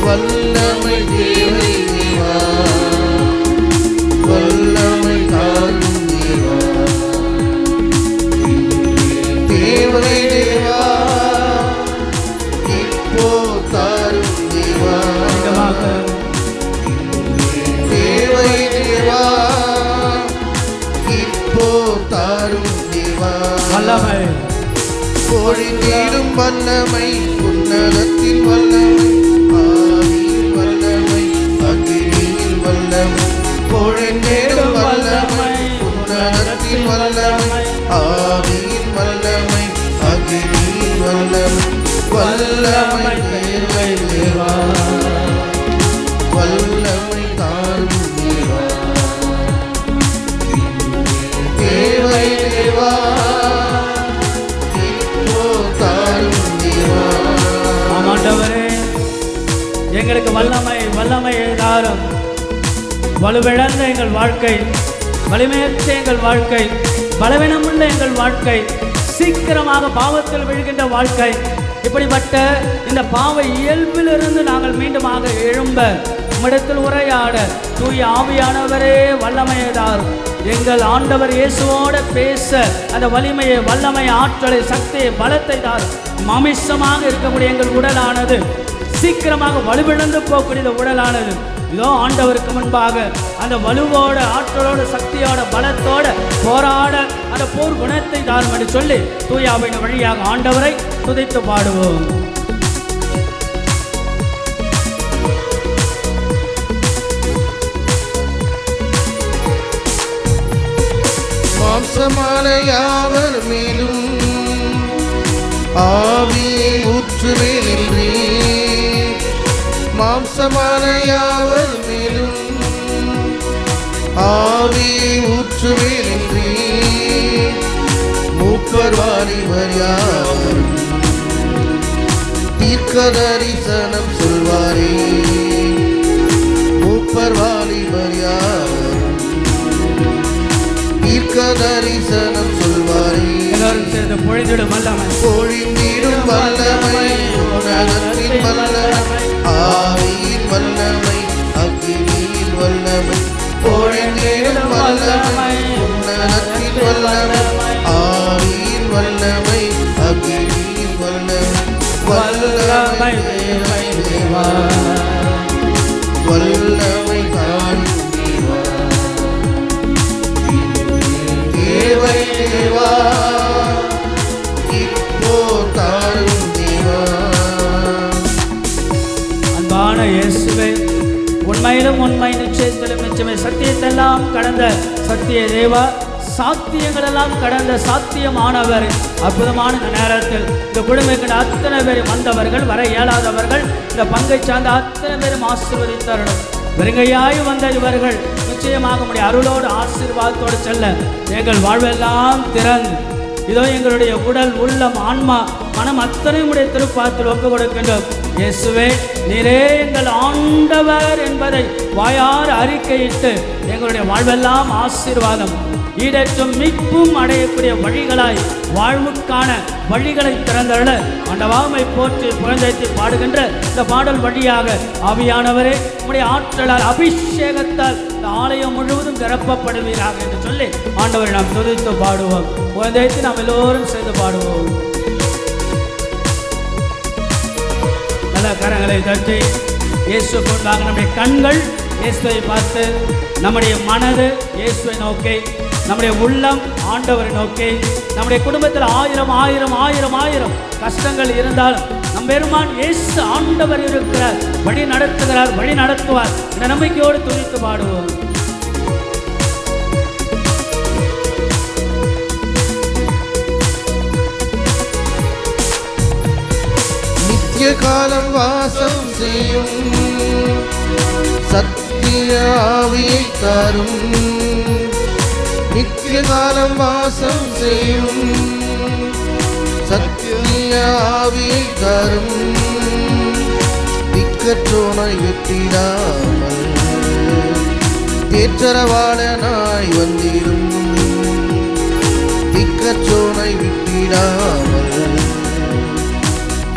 வல்லமை தேவா, வல்லமை தாரும் தேவா, தேவனை தேவா, இப்போ தாரும் தேவா, தேவை தேவா, தாரும் தேவா, வல்லமை பொழிந்திடும் வல்லமை, உன்னதத்தில் வல்லமை, ஆவியில் வல்லமை, அக்கினியில் வல்லமை, பொழிந்திடும் வல்லமை, உன்னதத்தில் வல்லமை, ஆவியில் வல்லமை, அக்கினியில் வல்லமை, எங்களுக்கு வல்லமை தாரும். வலுவிழந்த எங்கள் வாழ்க்கை, வலிமையற்ற எங்கள் வாழ்க்கை, பலவீனமுள்ள எங்கள் வாழ்க்கை, சீக்கிரமாக பாவத்தில் விழுகின்ற வாழ்க்கை, இப்படிப்பட்ட இந்த பாவ இயல்பிலிருந்து நாங்கள் மீண்டுமாக எழும்ப உம்மிடத்தில் உரையாட தூய ஆவியானவரே வல்லமையதார். எங்கள் ஆண்டவர் இயேசுவோட பேச அந்த வலிமையை, வல்லமை, ஆற்றலை, சக்தியை, பலத்தை தார். மாமிசமாக இருக்கக்கூடிய எங்கள் உடலானது சீக்கிரமாக வலுவிழந்து போகக்கூடிய உடலானது இதோ ஆண்டவருக்கு முன்பாக அந்த வலுவோட, ஆற்றலோட, சக்தியோட, பலத்தோட போராட அந்த போர் குணத்தை தாரும் என்று சொல்லி தூயாவின் வழியாக ஆண்டவரை துதித்து பாடுவோம். மாம்சமான யாவர் மேலும் ஆவியை ஊற்றுவேன் என்றே. மாம்சமான யாவர் மேலும் ஆவியை ஊற்றுவேன் என்றே. மூப்பர் வாலிபர் யாவர் தீர்க்க தரிசனம் சொல்வாரே. மூப்பர் வாலிபர் யாவர் தீர்க்க தரிசனம் சொல்வாரே. எல்லாரும் சேர்ந்து பொழிந்திடும் வல்லமை, பொழிந்திடும் வல்லமை, உன்னதத்தின் வல்லமை, ஆவியின் வல்லமை, அக்கினியின் வல்லமை. பொழிந்திடும் வல்லமை, உன்னதத்தின் வல்லமை, ஆவியின் வல்லமை, அக்கினியின் வல்லமை. வல்லமை தேவா, வல்லமை தாரும் தேவா, தேவை தேவா, இப்போ தாரும் தேவா. அன்பான இயேசுவே, உண்மையிலும் உண்மை, நிச்சயத்திலும் நிச்சயமே, சத்தியத்தெல்லாம் கடந்த சத்திய தேவா, சாத்தியங்கள் எல்லாம் கடந்த சாத்தியமானவர். அற்புதமான இந்த நேரத்தில் இந்த குடும்பத்தின் அத்தனை பேரும் வந்தவர்கள், வர இயலாதவர்கள், இந்த பங்கை சார்ந்த அத்தனை பேரும் ஆசீர்வதித்தார்கள். வெறுங்கையாய் வந்த இவர்கள் நிச்சயமாக உடைய அருளோடு ஆசீர்வாதத்தோடு செல்ல எங்கள் வாழ்வெல்லாம் திறந்து இதோ எங்களுடைய உடல், உள்ளம், ஆன்மா, மனம் அத்தனையும் உடைய திருப்பாத்தில் ஒப்பு கொடுக்கின்றோம். இயேசுவே, நீரே எங்கள் ஆண்டவர் என்பதை வாயார் அறிக்கையிட்டு எங்களுடைய வாழ்வெல்லாம் ஆசீர்வாதம், ஈடேற்றும் மீட்பும் அடையக்கூடிய வழிகளாய், வாழ்வுக்கான வழிகளை திறந்தருள ஆண்டவாமை போற்றி புகழ்ந்தேத்தி பாடுகின்ற இந்த பாடல் வழியாக ஆவியானவரே உம்முடைய ஆற்றலால், அபிஷேகத்தால் இந்த ஆலயம் முழுவதும் நிரப்பப்படுவீராக என்று சொல்லி ஆண்டவரை நாம் துதித்து பாடுவோம். புகழ்ந்தேத்தி நாம் எல்லோரும் செய்து பாடுவோம். நல்ல கரங்களை தட்டி இயேசு கொண்டாக நம்முடைய கண்கள் இயேசுவை பார்த்து, நம்முடைய மனது இயேசுவை நோக்கி, நம்முடைய உள்ளம் ஆண்டவரை நோக்கி, நம்முடைய குடும்பத்தில் ஆயிரம் கஷ்டங்கள் இருந்தாலும் நம் பெருமான் இயேசு ஆண்டவர் இருக்கிறார், வழி நடத்துகிறார், வழி நடத்துவார் என்ற நம்பிக்கையோடு துதித்து பாடுவோம். நித்திய காலம் வாசம் செய்யும் சத்திய ஆவியை தாரும். நித்திய காலம் வாசம் செய்யும் சத்திய ஆவியை தாரும். திக்கற்றோனாய் வெட்டிடாமல் தேற்றரவாளனாய் வந்திடும். திக்கற்றோனாய் விட்டிடாமல்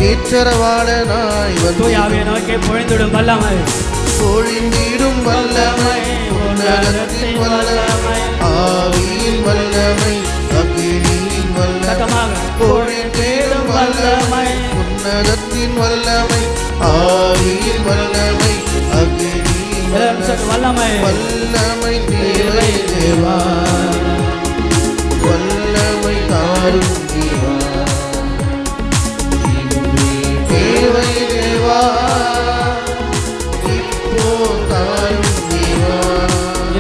தேற்றரவாளனாய் தூயாவை நோக்கி பொழிந்திடும் வல்லமை, பொழிந்திடும் வல்லமை, உன்னதத்தின் வல்லமை, ஆவியின் வல்லமை, அக்கினியின் வல்லமை. பொழிந்திடும் வல்லமை, உன்னதத்தின் வல்லமை, ஆவியின் வல்லமை, அக்கினியின் வல்லமை. வல்லமை தேவை தேவா, வல்லமை தாரும் தேவா, தேவை தேவா, இப்போ தாரும் தேவா.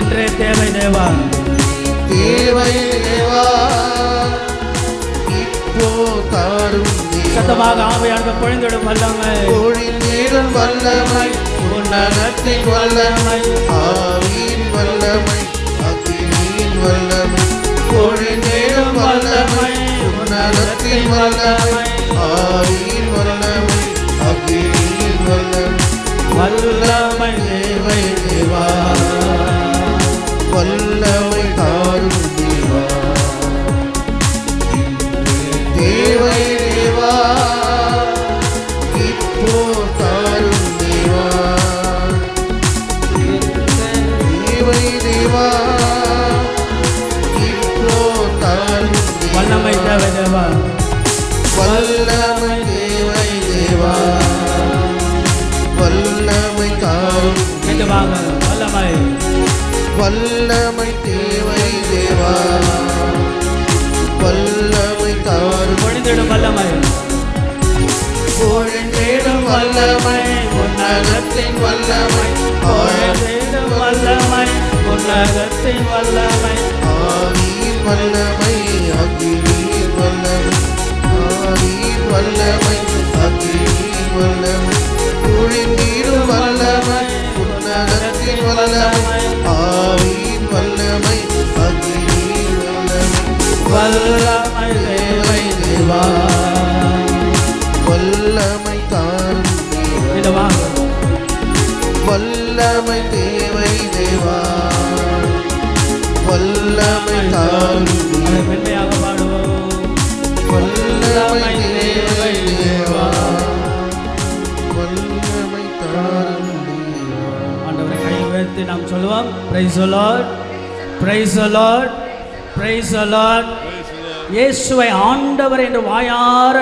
இன்றே தேவை தேவா, தேவை தேவா, இப்போ தாரும் தேவா. சத்தமாக ஆவியானவர் பொழிந்திடும் வல்லமை, பொழிந்திடும் வல்லமை, உன்னதத்தின் வல்லமை, ஆவியின் வல்லமை, அக்கினியின் வல்லமை. பொழிந்திடும் வல்லமை, உன்னதத்தின் வல்லமை, ஆவியின் வல்லமை, அக்கினியின் வல்லமை. வல்லமை தேவை தேவா, வல்லமை தாரும் தேவா, தேவை தேவா, இப்போ தாரும் தேவா, தேவை தேவா, இப்போ தாரும் தேவா. வல்லமை தேவை தேவா, வல்லமை தேவை தேவா, வல்லமை தாரும் மீண்டும் வாங்க. வல்லமை வல்லமை தேவை தேவா, வல்லமை தாரும் பொழிந்திடும் வல்லமை, பொழிந்திடும் வல்லமை, உன்னதத்தின் வல்லமை, பொழிந்திடும் வல்லமை, உன்னதத்தின் வல்லமை, ஆவியின் வல்லமை, அக்கினியின் வல்லமை, ஆவியின் வல்லமை, அக்கினியின் வல்லமை, பொழிந்திடும் வல்லமை, உன்னதத்தின் வல்லமை, ஆவியின் வல்லமை, அக்கினியின் வல்லமை, வல்லமை தேவை தேவா. வல்லமை தாரும் தேவா, மீண்டும் வாங்க. வல்லமை தேவை தேவா, வல்லமை தாரும் அதை மென்மையாக பாடுவோம். வல்லமை தேவை தேவா, வல்லமை தாரும் தேவா. ஆண்டவரை கை உயர்த்தி நாம் சொல்லுவோம். Price the Lord, praise the Lord, praise the Lord. இயேசுவை ஆண்டவர் என்று வாயார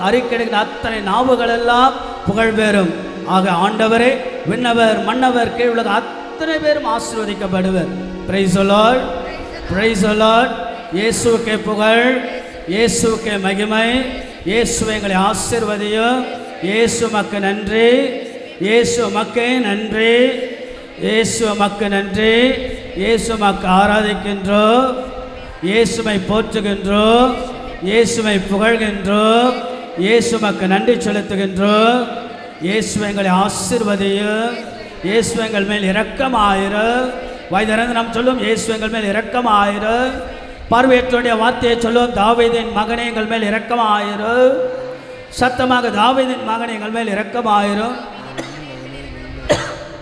அறிக்கையிடுகிற அத்தனை நாவுகள் எல்லாம் புகழ் பெறும். ஆக ஆண்டவரே, விண்ணவர் மன்னவர் கீழ் உலக அத்தனை பேரும் ஆசீர்வதிக்கப்படுவர். Praise the Lord, praise the Lord. இயேசுவுக்கே புகழ், இயேசுவுக்கே மகிமை. இயேசுவை எங்களை ஆசீர்வதியும். இயேசு மக்கு நன்றி, இயேசு மக்கே நன்றி, இயேசு மக்கு நன்றி. இயேசு மக்கு ஆராதிக்கின்றோம், இயேசுவை போற்றுகின்றோம், இயேசுவை புகழ்கின்றோம், இயேசு மக்கு நன்றி செலுத்துகின்றோம். இயேசுவை எங்களை ஆசீர்வதியும். இயேசு எங்கள் மேல் இரக்கமாயிரு. வாய் திறந்து நாம் சொல்லும், இயேசு எங்கள் மேல் இரக்கமாயிரு. பார்வையற்றோடைய வார்த்தையை சொல்லும், தாவீதின் மகனே எங்கள் மேல் இரக்கமாயிரு. சத்தமாக, தாவீதின் மகனே எங்கள் மேல் இரக்கமாயிரும்.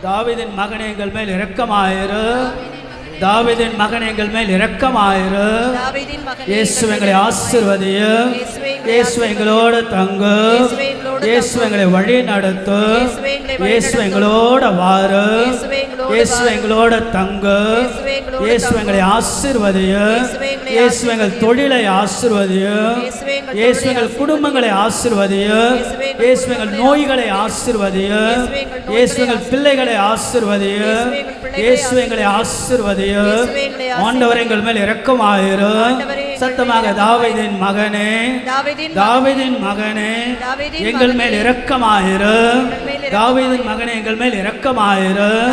தாவீதின் மகனே எங்கள் மேல் இரக்கமாயிரு. தாவீதின் மகனே எங்கள் மேல் இரக்கமாயிரு. இயேசு எங்களை ஆசீர்வதியும். இயேசு எங்களோடு தங்கு. இயேசு எங்களை வழி நடத்து. இயேசு எங்களோட வாரு. இயேசு எங்களோட தங்கு. இயேசு எங்களை ஆசீர்வதியும். இயேசு எங்கள் தொழிலை ஆசீர்வதியும். இயேசு எங்கள் குடும்பங்களை ஆசீர்வதியும். இயேசு எங்கள் நோய்களை ஆசீர்வதியும். இயேசு எங்கள் பிள்ளைகளை ஆசீர்வதியும். இயேசு எங்களை ஆசீர்வதியும். ஆண்டவர் எங்கள் மேல் இரக்கமாயிரும். சத்தமாக, தாவீதின் மகனே, தாவீதின் மகனே எங்கள் மேல் இரக்கமாயிரும். தாவீதின் மகனே எங்கள் மேல் இரக்கமாயிரும்.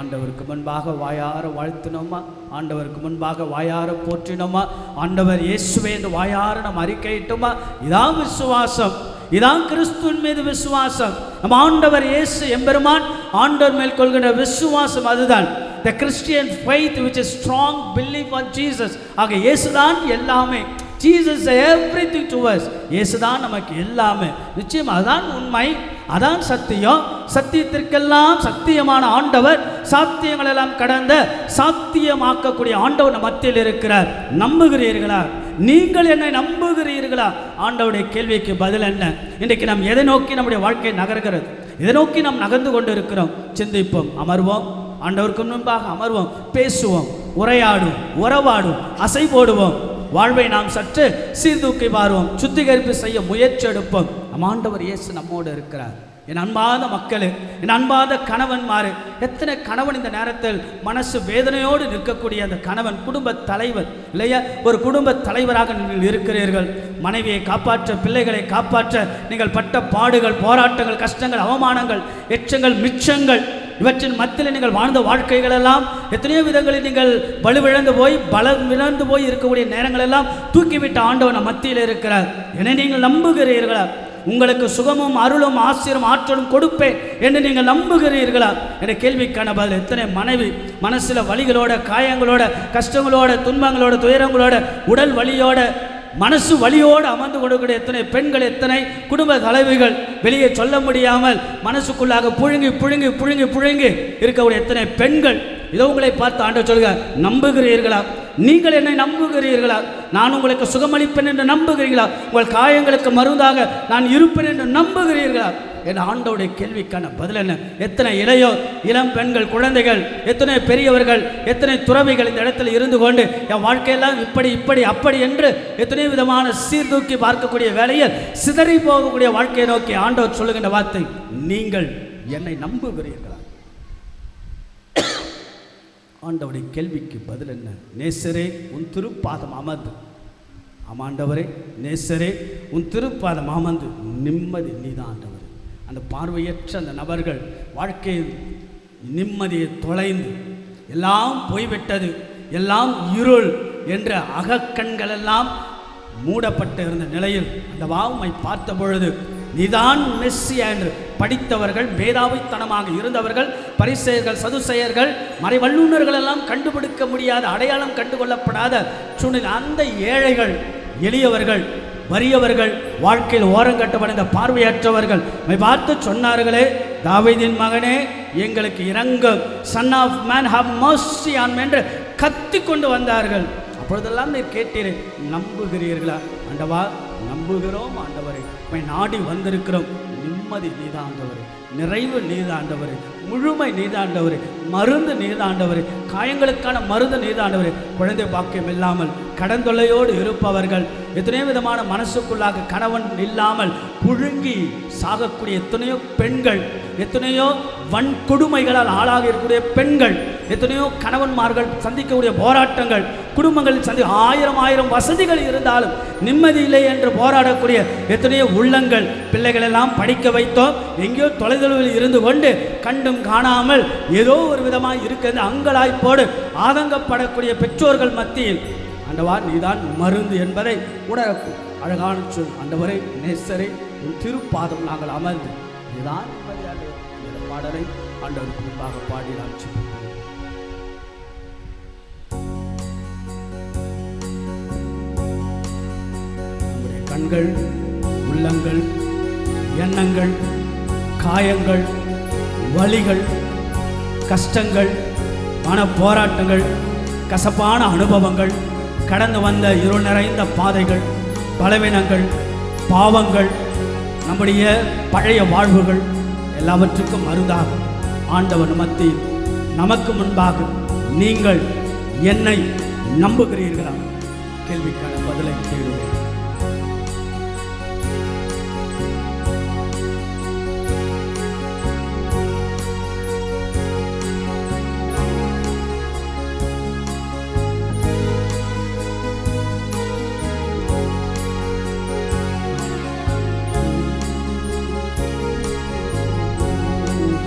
ஆண்டவருக்கு முன்பாக வாயார வாழ்த்தினோமா? ஆண்டவருக்கு முன்பாக வாயார போற்றினோமா? ஆண்டவர் இயேசுவே என்று வாயார நாம் அறிக்கையிட்டோமா? இதான் விசுவாசம், இதான் கிறிஸ்துவின் மீது விசுவாசம். நம் ஆண்டவர் இயேசு எம்பெருமான் ஆண்டவர் மேல் கொள்கின்ற விசுவாசம் அதுதான். The Christian faith which is strong belief on Jesus. ஆக இயேசுதான் எல்லாமே. Jesus is everything to us. இயேசுதான் நமக்கு எல்லாமே. நிச்சயம் அதான் உண்மை, அதான் சத்தியம். சத்தியத்திற்கெல்லாம் சத்தியமான ஆண்டவர், சாத்தியங்கள் எல்லாம் கடந்த சாத்தியமாக்கக்கூடிய ஆண்டவர் மத்தியில் இருக்கிறார். நம்புகிறீர்களா? நீங்கள் என்னை நம்புகிறீர்களா? ஆண்டவருடைய கேள்விக்கு பதில் என்ன? இன்றைக்கு நாம் எதை நோக்கி நம்முடைய வாழ்க்கை நகர்கிறது? எதை நோக்கி நாம் நகர்ந்து கொண்டு இருக்கிறோம்? சிந்திப்போம், அமர்வோம், ஆண்டவருக்கு முன்பாக அமர்வோம், பேசுவோம், உரையாடுவோம், உறவாடுவோம், அசை போடுவோம். வாழ்வை நாம் சற்று சீர்தூக்கி பாருவோம், சுத்திகரிப்பு செய்ய முயற்சி எடுப்போம். நம் ஆண்டவர் இயேசு நம்மோடு இருக்கிறார். என் அன்பாத மக்களே, என் அன்பாத கணவன்மாரு, எத்தனை கணவன் இந்த நேரத்தில் மனசு வேதனையோடு நிற்கக்கூடிய அந்த கணவன் குடும்ப தலைவர் இல்லையா? ஒரு குடும்ப தலைவராக நீங்கள் இருக்கிறீர்கள். மனைவியை காப்பாற்ற, பிள்ளைகளை காப்பாற்ற நீங்கள் பட்ட பாடுகள், போராட்டங்கள், கஷ்டங்கள், அவமானங்கள், எச்சங்கள், மிச்சங்கள், இவற்றின் மத்தியில் நீங்கள் வாழ்ந்த வாழ்க்கைகள் எல்லாம் எத்தனையோ விதங்களில் நீங்கள் வலுவிழந்து போய் பலம் இழந்து போய் இருக்கக்கூடிய நேரங்கள் எல்லாம் தூக்கிவிட்ட ஆண்டவன் மத்தியில் இருக்கிறார். என நீங்கள் நம்புகிறீர்களா? உங்களுக்கு சுகமும் அருளும் ஆசீரும் ஆற்றலும் கொடுப்பேன் என்று நீங்கள் நம்புகிறீர்களா என்ற கேள்விக்கான பதில். எத்தனை மனைவி மனசில் வலிகளோட, காயங்களோட, கஷ்டங்களோட, துன்பங்களோட, துயரங்களோட, உடல் வலியோட மனசு வலியோடு அமர்ந்து கொடுக்கக்கூடிய எத்தனை பெண்கள், எத்தனை குடும்ப தலைவிகள், வெளியே சொல்ல முடியாமல் மனசுக்குள்ளாக புழுங்கி புழுங்கி புழுங்கி புழுங்கி இருக்கக்கூடிய எத்தனை பெண்கள், இதோ உங்களை பார்த்து ஆண்டவர் சொல்லுங்க, நம்புகிறீர்களா? நீங்கள் என்னை நம்புகிறீர்களா? நான் உங்களுக்கு சுகமளிப்பேன் என்று நம்புகிறீர்களா? உங்கள் காயங்களுக்கு மருந்தாக நான் இருப்பேன் என்று நம்புகிறீர்களா என் ஆண்டவருடைய கேள்விக்கான பதில் என்ன? எத்தனை இளையோர், இளம் பெண்கள், குழந்தைகள், எத்தனை பெரியவர்கள், எத்தனை துறவிகள் இந்த இடத்துல இருந்து கொண்டு என் வாழ்க்கையெல்லாம் இப்படி இப்படி அப்படி என்று எத்தனை விதமான சீர்தூக்கி பார்க்கக்கூடிய வேலையில் சிதறி போகக்கூடிய வாழ்க்கையை நோக்கி ஆண்டவர் சொல்லுகின்ற வார்த்தை, நீங்கள் என்னை நம்புகிறீர்களா? ஆண்டவருடைய கேள்விக்கு பதில் என்ன? நேசரே உன் திருப்பாதம் அமர்ந்து, ஆமாண்டவரே நேசரே உன் திருப்பாதம் அமர்ந்து நிம்மதி நீதான் ஆண்டவர். அந்த பார்வையற்ற அந்த நபர்கள் வாழ்க்கையில் நிம்மதியை தொலைந்து எல்லாம் போய்விட்டது, எல்லாம் இருள் என்ற அகக்கண்கள் எல்லாம் மூடப்பட்டு இருந்த நிலையில் அந்த வாவுமை பார்த்த பொழுது, நீதான் மெஸ்ஸியா என்று படித்தவர்கள், மேதாவித்தனமாக இருந்தவர்கள், பரிசேயர்கள், சதுசேயர்கள், மறைவல்லுநர்கள் எல்லாம் கண்டுபிடிக்க முடியாத, அடையாளம் கண்டுகொள்ளப்படாத சூழ்நிலை, அந்த ஏழைகள், எளியவர்கள், வறியவர்கள், வாழ்க்கையில் ஓரங்கட்டப்படைந்த பார்வையற்றவர்கள் பார்த்து சொன்னார்களே, தாவீதின் மகனே எங்களுக்கு இரங்கும், son of man have mercy on me என்று கத்தி கொண்டு வந்தார்கள். அப்பொழுதெல்லாம் நீர் கேட்டீரே, நம்புகிறீர்களா? ஆண்டவா, நம்புகிறோம் ஆண்டவரே, நாடி வந்திருக்கிறோம். நிம்மதி நீதாண்டவரே, நிறைவு நீதாண்டவரே, முழுமை நீதாண்டவரே, மருந்து நீதாண்டவரே, காயங்களுக்கான மருந்து நீதாண்டவரே. குழந்தை பாக்கியம் இல்லாமல் கடந்தொல்லையோடு இருப்பவர்கள், எத்தனையோ விதமான மனசுக்குள்ளாக கணவன் இல்லாமல் புழுங்கி சாகக்கூடிய எத்தனையோ பெண்கள், எத்தனையோ வன்கொடுமைகளால் ஆளாக இருக்கக்கூடிய பெண்கள், எத்தனையோ கணவன்மார்கள் சந்திக்கக்கூடிய போராட்டங்கள், குடும்பங்களில் ஆயிரம் வசதிகள் இருந்தாலும் நிம்மதி இல்லை என்று போராடக்கூடிய எத்தனையோ உள்ளங்கள், பிள்ளைகள் எல்லாம் படிக்க வைத்தோம், எங்கேயோ தொலைதொலைவில் இருந்து கொண்டு கண்டும் காணாமல் ஏதோ ஒரு விதமாக இருக்கிறது அங்கலாய்ப்போடு ஆதங்கப்படக்கூடிய பெற்றோர்கள் மத்தியில் ஆண்டவா நீதான் மருந்து என்பதை உணரக்கும் அழகான சொல். ஆண்டவரே நேசரே உன் திருப்பாதம் நாங்கள் அமர்ந்து இதுதான் இந்த பாடலை ஆண்டவருக்கு முன்பாக பாடி நாம் நம்முடைய கண்கள், உள்ளங்கள், எண்ணங்கள், காயங்கள், வலிகள், கஷ்டங்கள், மன போராட்டங்கள், கசப்பான அனுபவங்கள், கடந்து வந்த இருள் நிறைந்த பாதைகள், பலவீனங்கள், பாவங்கள், நம்முடைய பழைய வாழ்வுகள் எல்லாவற்றுக்கும் மருந்தாக ஆண்டவர் மத்தியில் நமக்கு முன்பாக நீங்கள் என்னை நம்புகிறீர்களா? கேள்விக்கான பதிலை தேடுவோம்.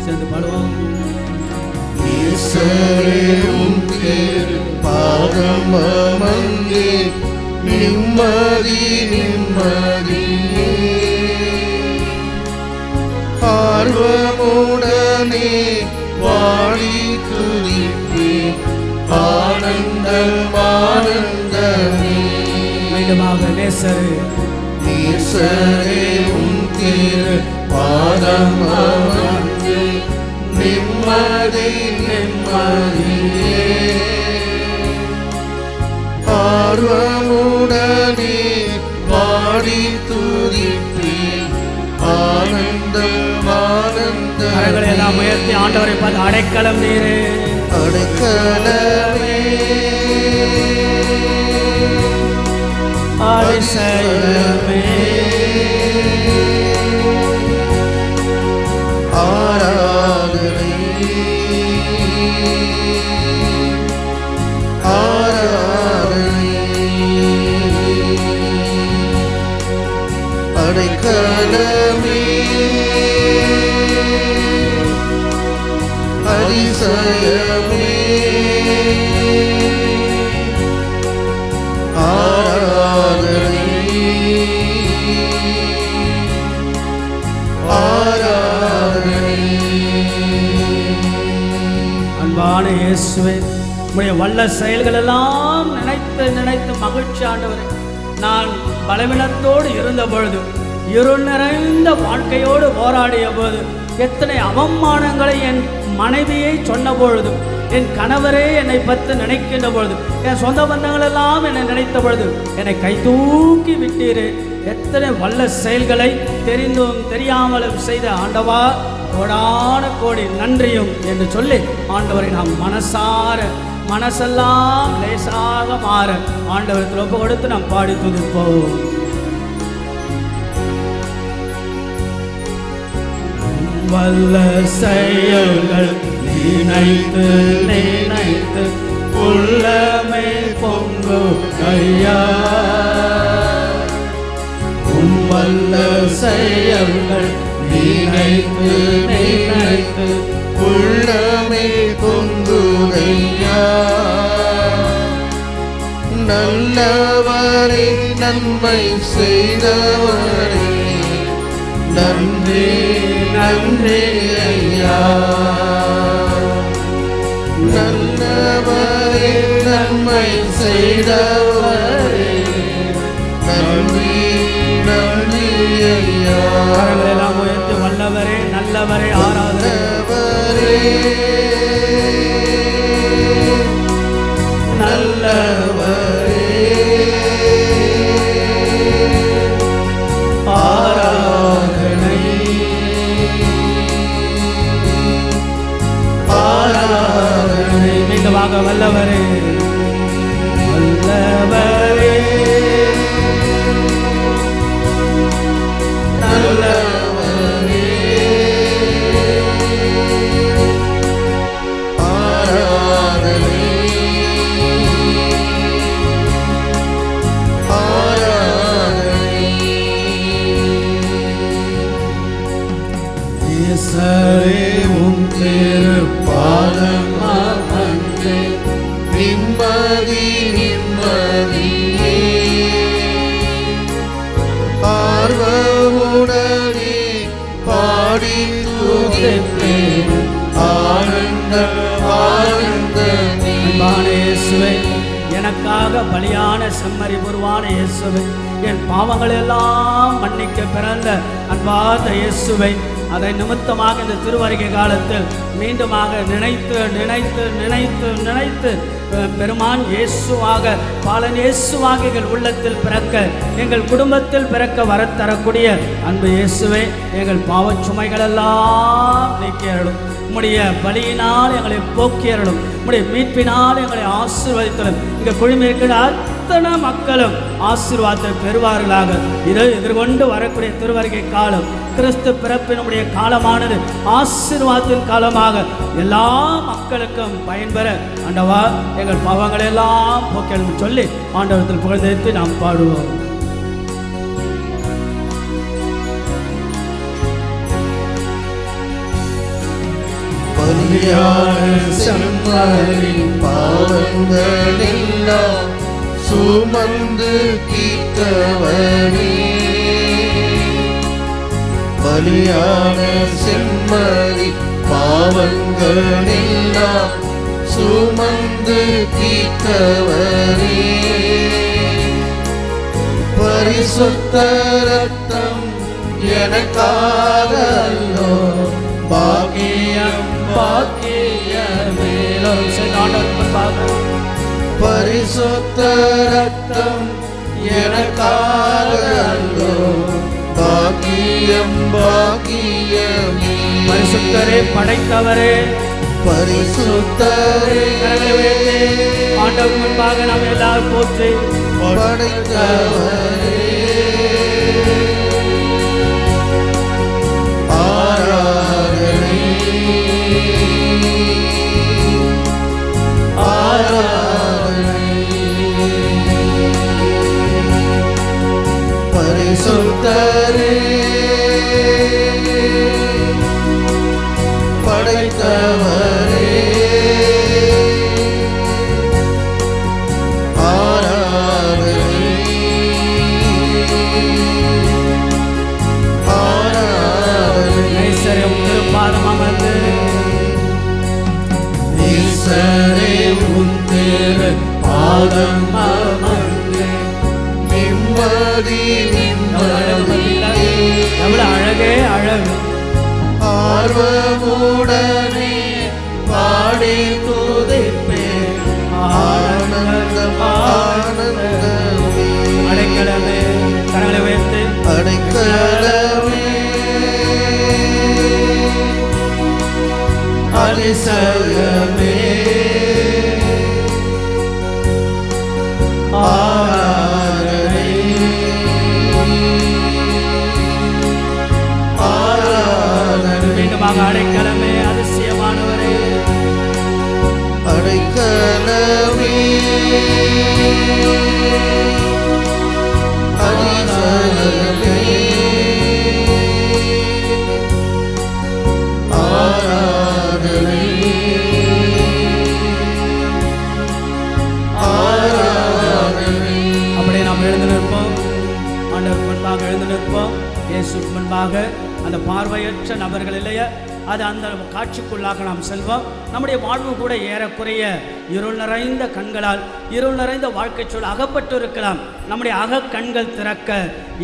சேர்ந்து பாடுவோம். பாதம் அமர்ந்து நிம்மதி நிம்மதியே ஆர்வமுடனே வாடி துதிப்பே ஆனந்தம் ஆனந்தமே. மீண்டுமாக நேசரே நேசரே உம் திரு பாதம் அமர்ந்து நிம்மதி நிம்மதியே ஆர்வமுடனே வாடி துதிப்பே ஆனந்தம் ஆனந்தம். கரங்களை எல்லாம் உயர்த்தி ஆண்டவரை பார்த்து அடைக்கலம் நீரே, அடைக்கலமே அதிசயமே ஆராதனை ஆராதனை அடைக்கலமே அதிசயமே ஆராதனை ஆராதனை. அன்பான இயேசுவே, உம்முடைய வல்ல செயல்கள் எல்லாம் நினைத்து நினைத்து மகிழ்ச்சி ஆண்டவரே. நான் பலவீனத்தோடு இருந்த பொழுது, இருள் நிறைந்த வாழ்க்கையோடு போராடிய போது, எத்தனை அவமானங்களை என் மனைவியை சொன்ன பொழுது, என் கணவரே என்னை பற்றி நினைக்கின்ற பொழுது, என் சொந்த பந்தங்கள் எல்லாம் என்னை நினைத்த பொழுது என்னை கை தூக்கி விட்டீரே. எத்தனை வல்ல செயல்களை தெரிந்தும் தெரியாமலும் செய்த ஆண்டவா, கோடான கோடி நன்றியும் என்று சொல்லி ஆண்டவரை நாம் மனசெல்லாம் லேசாக மாற ஆண்டவரத்தில் ஒப்பு கொடுத்து நாம் பாடி துதிப்போம். வல்ல செயல்கள் நினைத்து நினைத்து உள்ளமே பொங்கு ஐயா, வல்ல செயல்கள் நினைத்து நினைத்து உள்ளமே பொங்குதையா. நல்லவரே நன்மை செய்தவரே நன்றி நன்றி ஐயா. நல்லவரே நன்மை செய்தவரே நன்றி நன்றி ஐயா. எல்லாம் உயர்த்தி வல்லவரே நல்லவரே ஆராதனை. நல்லவரே ஆராதனை ஆராதனை. மீண்டும் வாங்க, வல்லவரே வல்லவரே நல்லவரே ஆராதனை ஆராதனை. இயேசுவே உம் திருப்பாதம் அமர்ந்து நிம்மதி நிம்மதியே ஆர்வமுடனே பாடி துதிப்பேன். ஆனந்த ஆனந்தமே. அன்பான இயேசுவே, எனக்காக பலியான செம்மறி உருவான இயேசுவே, என் பாவங்கள் எல்லாம் மன்னிக்க பிறந்த அன்பார்ந்த இயேசுவை, அதை நிமித்தமாக இந்த திருவருகை காலத்தில் மீண்டுமாக நினைத்து நினைத்து நினைத்து நினைத்து பெருமான் இயேசுவாக பாலன் இயேசுவாக எங்கள் உள்ளத்தில் பிறக்க, எங்கள் குடும்பத்தில் பிறக்க வரத்தரக்கூடிய அன்பு இயேசுவே, எங்கள் பாவச் சுமைகளெல்லாம் நீக்கியருளும். உம்முடைய பலியினால் எங்களை போக்கியருளும். உம்முடைய மீட்பினால் எங்களை ஆசீர்வதித்தலும். இங்கே குழுமி இருக்கிற அத்தனை மக்களும் ஆசீர்வாதத்தை பெறுவார்களாக. இதை எதிர்கொண்டு வரக்கூடிய திருவருகை காலம், கிறிஸ்து பிறப்பினுடைய காலமானது ஆசீர்வாதத்தின் காலமாக எல்லா மக்களுக்கும் பயன்பெற ஆண்டவா எங்கள் பாவங்களை எல்லாம் போக்கெழுந்து சொல்லி ஆண்டவரத்தில் புகழ்ந்தெடுத்து நாம் பாடுவோம். பலியான செம்மறியின் பாவங்களெல்லாம் சுமந்து தீர்த்தவனே. பலியான செம்மறி பாவங்களெல்லாம் சுமந்து தீர்த்தவனே. பரிசுத்த ரத்தம் எனக்காக அல்லோ பாக்கியம் பாக்கியமே. பரிசுத்த ரத்தம் எனக்காக அல்லோ பாக்கியம் பாக்கியமே. பரிசுத்தரே படைத்தவரே பரிசுத்தரே ஆண்டவர் முன்பாக நாம் எல்லாரும் போற்றி படைத்தவரே ஆராதனை ஆராதனை. பரிசுத்தரே படைத்தவரே ஆராதனை ஆராதனை. ஐஸ்வர்யம் திருப்பாதம் அமர்ந்து ஈஸ்வரே உன் திரு பாதம் அமர்ந்து நிம்மதி வாழவே ஆர்வமுடனே பாடி துதிப்பேன். ஆனந்தம் ஆனந்தமே. அடைக்கலமே கரங்களை உயர்த்து அடைக்கலமே அதிசயமே ஆராதனை ஆராதனை. மீண்டுமாக அடைக்கலமே அதிசயமானவரே அடைக்கலமே அதிசயமே ஆராதனை ஆராதனை. அப்படியே நாம் எழுந்து நிற்போம். ஆண்டவருக்கு முன்பாக எழுந்து நிற்போம். இயேசுக்கு முன்பாக அந்த பார்வையற்ற நபர்கள் இல்லையா, அது அந்த காட்சிக்குள்ளாக நாம் செல்வோம். நம்முடைய வாழ்வு கூட ஏறக்குறைய இருள் நிறைந்த கண்களால், இருள் நிறைந்த வாழ்க்கை சூழல் அகப்பட்டு இருக்கலாம். நம்முடைய அகக்கண்கள் திறக்க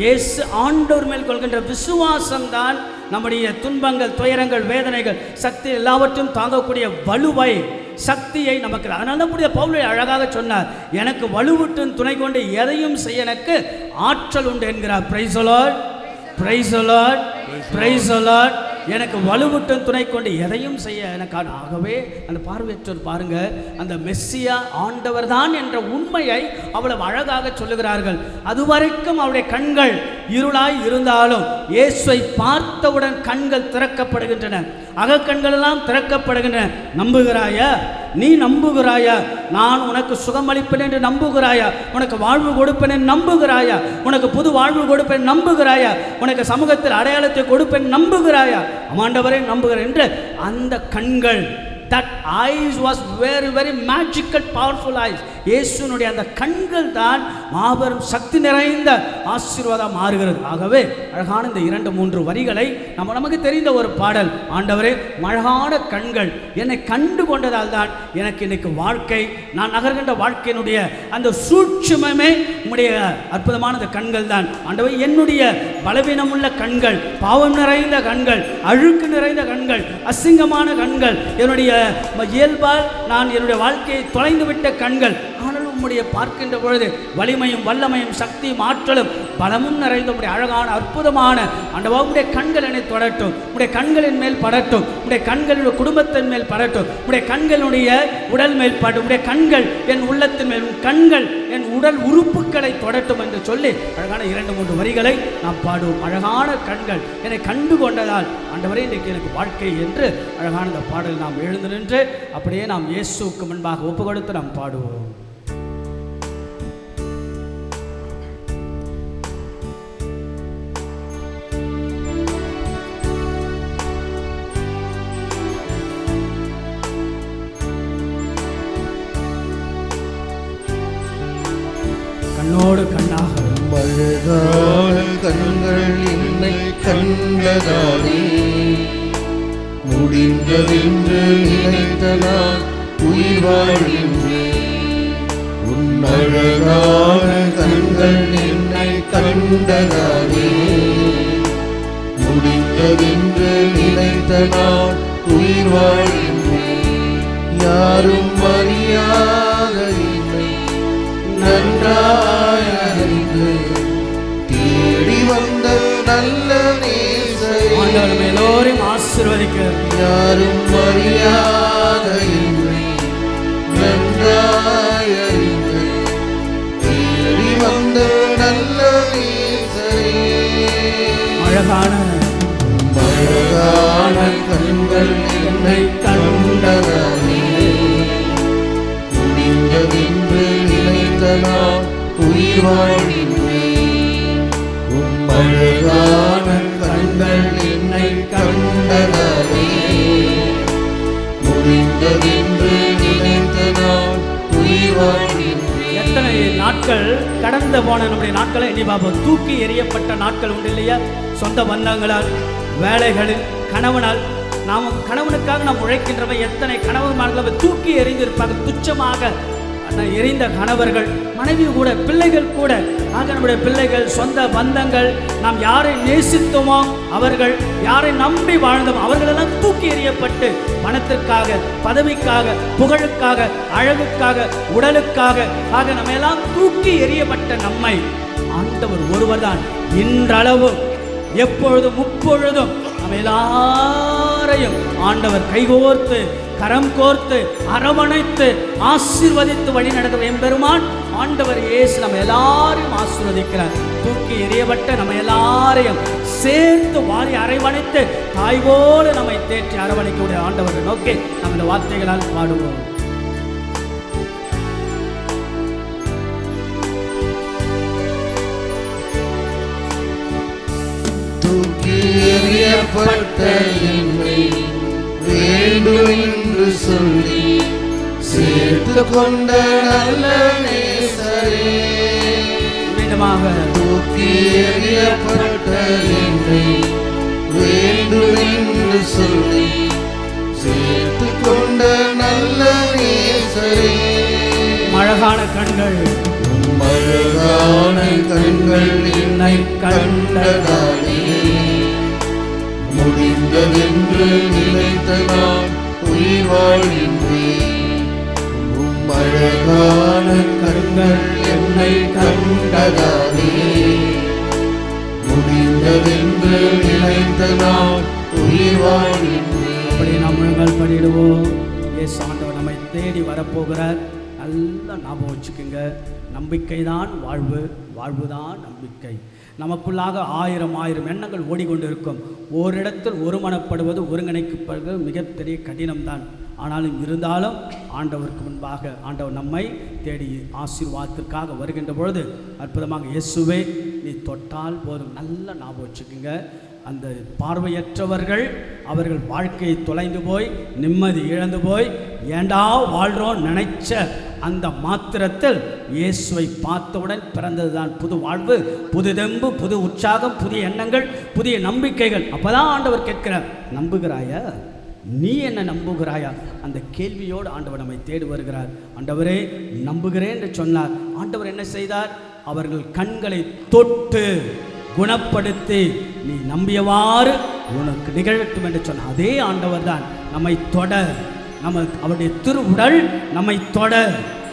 இயேசு ஆண்டவர் மேல் கொள்கின்ற விசுவாசம்தான் நம்முடைய துன்பங்கள், துயரங்கள், வேதனைகள், சக்தி எல்லாவற்றையும் தாங்கக்கூடிய வலுவை, சக்தியை நமக்கு. அதனால தான் புதிய பவுல் அழகாக சொன்னார், எனக்கு வலுவுட்டும் துணை கொண்டு எதையும் செய்ய எனக்கு ஆற்றல் உண்டு என்கிறார். Price the Lord, praise the Lord, praise the Lord. எனக்கு வலுவுட்டும் துணை கொண்டு எதையும் செய்ய எனக்கு. ஆகவே அந்த பார்வையற்றோர் பாருங்க, அந்த மெஸ்ஸியா ஆண்டவர் தான் என்ற உண்மையை அவ்வளவு அழகாக சொல்லுகிறார்கள். அதுவரைக்கும் அவருடைய கண்கள் இருளாய் இருந்தாலும் இயேசுவை பார்த்தவுடன் கண்கள் திறக்கப்படுகின்றன, அகக்கண்கள் எல்லாம் திறக்கப்படுகின்றன. நம்புகிறாயா? நீ நம்புகிறாயா? நான் உனக்கு சுகமளிப்பேன் என்று நம்புகிறாயா? உனக்கு வாழ்வு கொடுப்பேன் என்று நம்புகிறாயா? உனக்கு புது வாழ்வு கொடுப்பேன் நம்புகிறாயா? உனக்கு சமூகத்தில் அடையாளத்தை கொடுப்பேன் நம்புகிறாயா? ஆண்டவரே நம்புகிறேன் என்று அந்த கண்கள், that eyes was very very magical powerful eyes. இயேசுனுடைய அந்த கண்கள் தான் மாபெரும் சக்தி நிறைந்த ஆசீர்வாதம் மாறுகிறது. ஆகவே அழகான இந்த 2-3 வரிகளை நமக்கு தெரிந்த ஒரு பாடல். ஆண்டவரே அழகான கண்கள் என்னை கண்டு கொண்டதால் தான் எனக்கு இன்னைக்கு வாழ்க்கை, நான் நகர்கின்ற வாழ்க்கையினுடைய அந்த சூட்சுமமே உம்முடைய அற்புதமான அந்த கண்கள் தான். ஆண்டவரே என்னுடைய பலவீனமுள்ள கண்கள், பாவம் நிறைந்த கண்கள், அழுக்கு நிறைந்த கண்கள், அசிங்கமான கண்கள், என்னுடைய இயல்பால் நான் என்னுடைய வாழ்க்கையை தொலைந்து விட்ட கண்கள், ஆனால் உம்முடைய பார்க்கின்ற பொழுது வலிமையும் வல்லமையும் சக்தியும் ஆற்றலும் பலமும் நிறைந்த உடைய அழகான அற்புதமான ஆண்டவா, உடைய கண்கள் என்னை தொடட்டும், உடைய கண்களின் மேல் படட்டும், உடைய கண்களுடைய குடும்பத்தின் மேல் படட்டும், உடைய கண்களுடைய உடல் மேல் படட்டும், உடைய கண்கள் என் உள்ளத்தின் மேல், கண்கள் என் உடல் உறுப்புகளை தொடட்டும் என்று சொல்லி அழகான 2-3 வரிகளை நாம் பாடுவோம். அழகான கண்கள் என்னை கண்டு கொண்டதால் ஆண்டவரே இன்றைக்கு எனக்கு வாழ்க்கை என்று அழகான இந்த பாடல் நாம் எழுந்து நின்று அப்படியே நாம் இயேசுவுக்கு முன்பாக ஒப்பு கொடுத்து நாம் பாடுவோம். கண்ணோடு கண்ணாக அழகான கண்கள் என்னை கண்டதாலே முடிந்ததென்று நினைத்த நான் உயிர் வாழ்கின்றேன். உன் அழகான கண்கள் என்னை கண்டதாலே முடிந்ததென்று நினைத்த நான் உயிர் வாழ்கின்றேன். யாரும் அறியாத என்னை நன்றாய் அறிந்து தேடி வந்த நல்ல நேசரே, எல்லோரையும் ஆசீர்வதிக்க. யாரும் அறியாத என்னை நன்றாய் அறிந்து தேடி வந்த நல்ல நேசரே, அழகான அழகான கண்கள் என்னை கண்டதாலே முடிந்ததென்று நினைத்த நான் உயிர் வாழ்கின்றேன். உன் அழகான கண்கள் என்னை கண்டதாலே முடிந்ததென்று நினைத்த நான் உயிர் வாழ்கின்றேன். எத்தனை நாட்கள் கடந்து போன நம்முடைய நாட்களை எண்ணி பார்ப்போம். தூக்கி எறியப்பட்ட நாட்கள் உண்டு இல்லையா? சொந்த பந்தங்களால், வேலைகளில், கணவனால். நாம் கணவனுக்காக நாம் உழைக்கின்றவன் எத்தனை கணவன்மார்களை தூக்கி எறிந்திருப்பார்கள், துச்சமாக எரிந்த கணவர்கள், மனைவி கூட, பிள்ளைகள் கூட, ஆக நம்முடைய பிள்ளைகள், சொந்த பந்தங்கள், நாம் யாரை நேசித்தோமோ அவர்கள், யாரை நம்பி வாழ்ந்தோமோ அவர்களெல்லாம் தூக்கி எறியப்பட்டு பணத்திற்காக, பதவிக்காக, புகழுக்காக, அழகுக்காக, உடலுக்காக, ஆக நம்ம எல்லாம் தூக்கி எறியப்பட்ட நம்மை ஆண்டவர் ஒருவர்தான் இன்றளவு எப்பொழுதும் முப்பொழுதும் நம்ம எல்லாரையும் ஆண்டவர் கைகோர்த்து கரம் கோர்த்து அரவணைத்து ஆசீர்வதித்து வழி நடத்தும் எம்பெருமான் ஆண்டவர் இயேசு நம்ம எல்லாரையும் ஆசீர்வதிக்கிறார். தூக்கி எறியப்பட்ட நம்ம எல்லாரையும் சேர்த்து வாரி அரவணைத்து தாய்போல நம்மை தேற்றி அரவணைக்கக்கூடிய ஆண்டவரை நோக்கி நம்ம இந்த வார்த்தைகளால் பாடுவோம். தூக்கி எறியப்பட்ட என்னை வேண்டும் என்று சொல்லி சேர்த்து கொண்ட நல்ல நேசரே, மீண்டுமாக தூக்கி எறியப்பட்ட என்னை வேண்டும் என்று சொல்லி சேர்த்து கொண்ட நல்ல நேசரே, அழகான கண்கள், அழகான கண்கள் என்னை கண்டதாலே முடிந்ததென்று நினைத்த நான் உயிர் வாழ்கின்றேன். அழகான கண்கள் என்னை கண்டதாலே முடிந்ததென்று நினைத்த நான் உயிர் வாழ்கின்றேன். அப்படி நாம் முழங்கால் படிடுவோம். இயேசு ஆண்டவர் நம்மை தேடி வரப்போகிறார். நல்லா ஞாபகம் வச்சுக்கோங்க, நம்பிக்கை தான் வாழ்வு, வாழ்வு தான் நம்பிக்கை. நமக்குள்ளாக ஆயிரம் எண்ணங்கள் ஓடிக்கொண்டிருக்கும். ஓரிடத்தில் ஒருமனப்படுவது, ஒருங்கிணைக்கப்படுவது மிகப்பெரிய கடினம்தான். ஆனாலும் இருந்தாலும் ஆண்டவருக்கு முன்பாக ஆண்டவர் நம்மை தேடி ஆசீர்வாதத்திற்காக வருகின்ற பொழுது அற்புதமாக இயேசுவே நீ தொட்டால் போதும். நல்ல ஞாபகம் வச்சுக்கோங்க, அந்த பார்வையற்றவர்கள் அவர்கள் வாழ்க்கையை தொலைந்து போய் நிம்மதி இழந்து போய் ஏண்டா வாழ்கிறோம் நினைச்ச அந்த மாத்திரத்தில் இயேசுவை பார்த்தவுடன் பிறந்தது தான் புது வாழ்வு, புது தெம்பு, புது உற்சாகம், புதிய எண்ணங்கள், புதிய நம்பிக்கைகள். அப்போதான் ஆண்டவர் கேட்கிறார், நம்புகிறாயா? நீ என்ன நம்புகிறாயா? அந்த கேள்வியோடு ஆண்டவர் நம்மை தேடி வருகிறார். ஆண்டவரே நம்புகிறேன் என்று சொன்னார். ஆண்டவர் என்ன செய்தார்? அவர்கள் கண்களை தொட்டு குணப்படுத்தி நீ நம்பியவாறு உனக்கு நிகழட்டும் என்று சொன்ன அதே ஆண்டவர் தான் நம்மை தொட, அவருடைய திருவுடல் நம்மை தொட.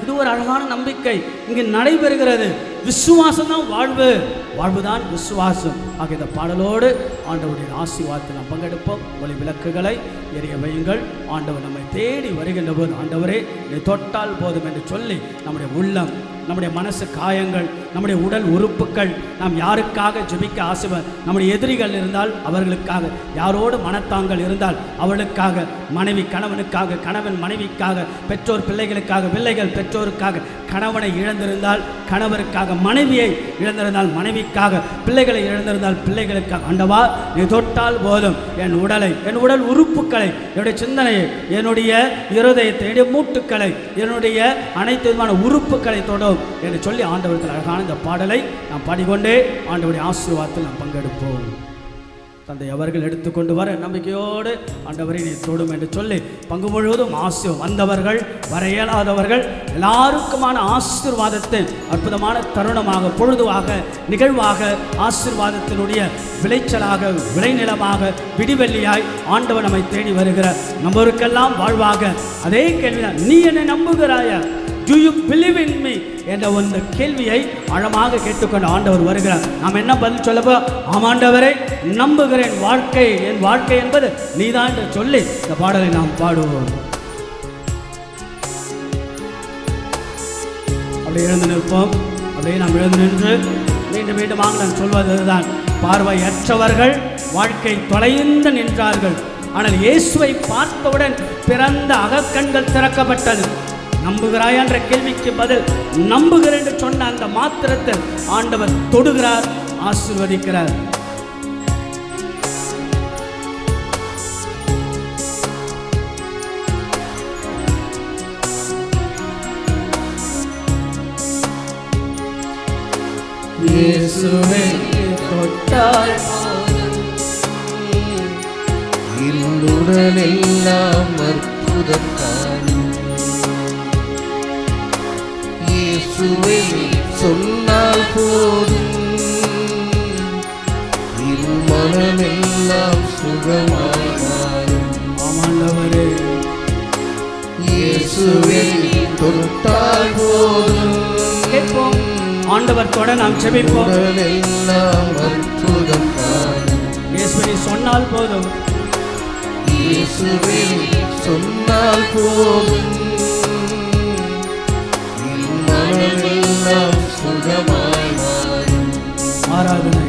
இது ஒரு அழகான நம்பிக்கை இங்கு நடைபெறுகிறது. விசுவாசம் தான் வாழ்வு, வாழ்வுதான் விசுவாசம். ஆக இந்த பாடலோடு ஆண்டவருடைய ஆசீர்வாதத்தில் நாம் பங்கெடுப்போம். ஒளி விளக்குகளை எரிய வையுங்கள். ஆண்டவர் நம்மை தேடி வருகின்ற போது ஆண்டவரே நீ தொட்டால் போதும் என்று சொல்லி நம்முடைய உள்ளம், நம்முடைய மனசு காயங்கள், நம்முடைய உடல் உறுப்புகள், நாம் யாருக்காக ஜெபிக்க ஆசைவர், நம்முடைய எதிரிகள் இருந்தால் அவர்களுக்காக, யாரோடு மனத்தாங்கள் இருந்தால் அவளுக்காக, மனைவி கணவனுக்காக, கணவன் மனைவிக்காக, பெற்றோர் பிள்ளைகளுக்காக, பிள்ளைகள் பெற்றோருக்காக, கணவனை இழந்திருந்தால் கணவருக்காக, மனைவியை இழந்திருந்தால் மனைவிக்காக, பிள்ளைகளை இழந்திருந்தால் பிள்ளைகளுக்காக. ஆண்டவா நீ தொட்டால் போதும் என் உடலை, என் உடல் உறுப்புகளை, என்னுடைய சிந்தனையை, என்னுடைய இருதயத்தை, என்னுடைய மூட்டுக்களை, என்னுடைய அனைத்து விதமான உறுப்புகளை தொடும் என்று சொல்லி ஆண்டவர்கள் அழகான இந்த பாடலை நாம் பாடிக்கொண்டே ஆண்டவருடைய ஆசீர்வாதத்தில் நாம் பங்கெடுப்போம். தந்தை அவர்கள் எடுத்துக்கொண்டு வர நம்பிக்கையோடு ஆண்டவரை நீ தொடும் என்று சொல்லி பங்கு முழுவதும் வந்தவர்கள், வர இயலாதவர்கள் எல்லாருக்குமான ஆசீர்வாதத்தின் அற்புதமான தருணமாக, பொழுதுவாக, நிகழ்வாக, ஆசீர்வாதத்தினுடைய விளைச்சலாக, விளைநிலமாக, விடிவெள்ளியாய் ஆண்டவர் நம்மை தேடி வருகிற நம்மருக்கெல்லாம் வாழ்வாக. அதே கேள்விதான், நீ என்னை நம்புகிறாயா? Do you believe in me? என்ற ஒரு கேள்வியை ஆழமாக கேட்டுக்கொண்டு ஆண்டவர் வருகிறார். நாம் என்ன பதில் சொல்லப்போ, ஆமாண்டவரை நம்புகிறேன், வாழ்க்கை, என் வாழ்க்கை என்பது நீதான் என்று சொல்லி இந்த பாடலை நாம் பாடுவோம். அப்படியே எழுந்து நிற்போம். அப்படியே நாம் எழுந்து நின்று மீண்டும் மீண்டுமாக நான் சொல்வதுதான், பார்வையற்றவர்கள் வாழ்க்கை தொலைந்து நின்றார்கள். ஆனால் இயேசுவை பார்த்தவுடன் பிறந்த அகக்கண்கள் திறக்கப்பட்டது. நம்புகிறாய் என்ற கேள்விக்கு பதில் நம்புகிறேன் என்று சொன்ன அந்த மாத்திரத்தில் ஆண்டவர் தொடுகிறார், ஆசீர்வதிக்கிறார். இயேசுவை தொட்டால் என்னுடனெல்லாம் அற்புதம் காணும். இயேசுவே சொன்னால் போதும், என் மனமெல்லாம் சுகமாய் மாறும். ஆமாண்டவரே, இயேசுவே தொட்டால் போதும், கேட்போம். ஆண்டவர் தொட நாம் செபிப்போம். உடலெல்லாம் அற்புதம் காணும். இயேசுவை சொன்னால் போதும், இயேசுவே சொன்னால் போதும், என் மனமெல்லாம் சுகமாய் மாறும். ஆராதனை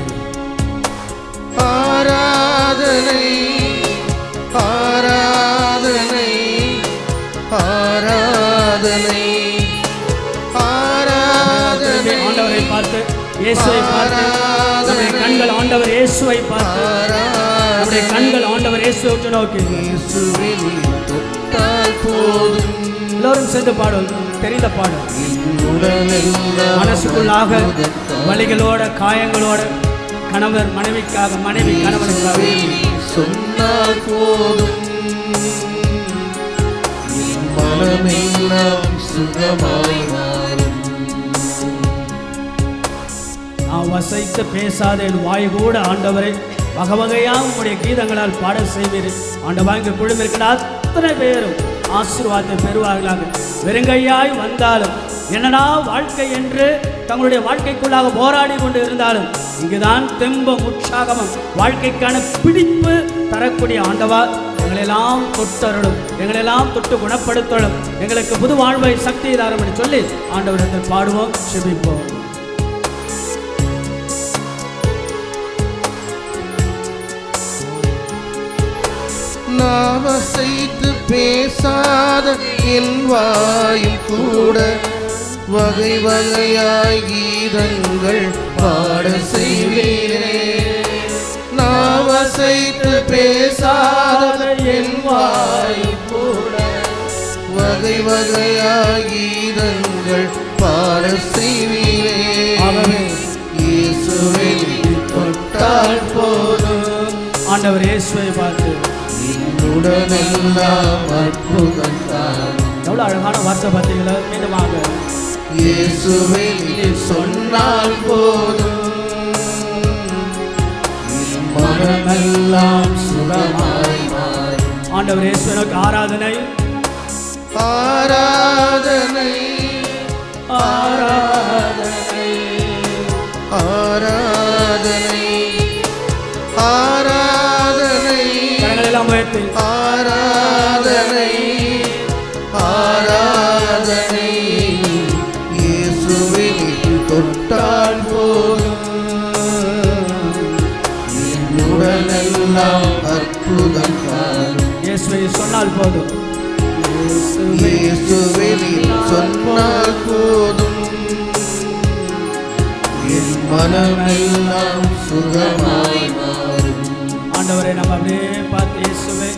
ஆராதனை ஆராதனை ஆராதனை ஆராதனை. ஆண்டவரை பார்த்து, இயேசுவை பார்த்து, நம்முடைய கண்கள் ஆண்டவர் இயேசுவை பார்த்து, நம்முடைய கண்கள் ஆண்டவர் இயேசுவை உற்று நோக்கி, இயேசுவே தொட்டால் போதும், எல்லோரும் சேர்ந்து பாடும். தெரிந்த பாடும். உடலெல்லாம் மனசுக்குள்ளாக வலிகளோட காயங்களோட கணவர் மனைவிக்காக, மனைவி கணவனுக்காக சொன்னால் போதும், என் மனமெல்லாம் சுகமாய் மாறும். நான் வசைத்து பேசாத என் வாய் கூட ஆண்டவரை வகை வகையாக உங்களுடைய கீதங்களால் பாட செய்வீர். ஆண்டவா, இங்கு குழுமிருக்கிற அத்தனை பேரும் ஆசீர்வாதத்தை பெறுவார்களாக. வெறுங்கையாய் வந்தாலும், என்னடா வாழ்க்கை என்று தங்களுடைய வாழ்க்கைக்குள்ளாக போராடி கொண்டு இருந்தாலும், இங்குதான் தெம்பம் உற்சாகமும் வாழ்க்கைக்கான பிடிப்பு தரக்கூடிய ஆண்டவா, எங்களெல்லாம் தொட்டருளும், எங்களெல்லாம் தொட்டு குணப்படுத்தலும், எங்களுக்கு புது வாழ்வை சக்தி தாரும் என்று சொல்லி ஆண்டவரிடத்தில் பாடுவோம், செபிப்போம். நாம் அசைத்து பேசாத என் வாயும் கூட வகை வகையாய் கீதங்கள் பாட செய்வீரே. நாம் அசைத்து பேசாத என் வாயும் கூட வகை வகையாய் கீதங்கள் பாட செய்வீரே. இயேசுவே தொட்டால் போதும், ஆண்டவர் இயேசுவை பார்த்து, உடலெல்லாம் அற்புதம் காணும். எவ்வளவு அழகான வார்த்தை பார்த்தீங்களா? மீண்டுமாக, இயேசுவே சொன்னால் போதும், என் மனமெல்லாம் சுகமாய் மாறும். ஆண்டவர் இயேசுவுக்கு ஆராதனை ஆராதனை ஆராதனை ஆராதனை ஆராதனை. கரங்களெல்லாம் உயர்த்தி, ஆராதனை ஆராதனை. இயேசுவே தொட்டால் போதும், என் உடலெல்லாம் அற்புதம் காணும். இயேசுவை சொன்னால் போதும், இயேசுவே சொன்னால் போதும், என் மனமெல்லாம் சுகமாய் மாறும். ஆண்டவரை நம்ம அப்படியே பார்த்து, இயேசுவே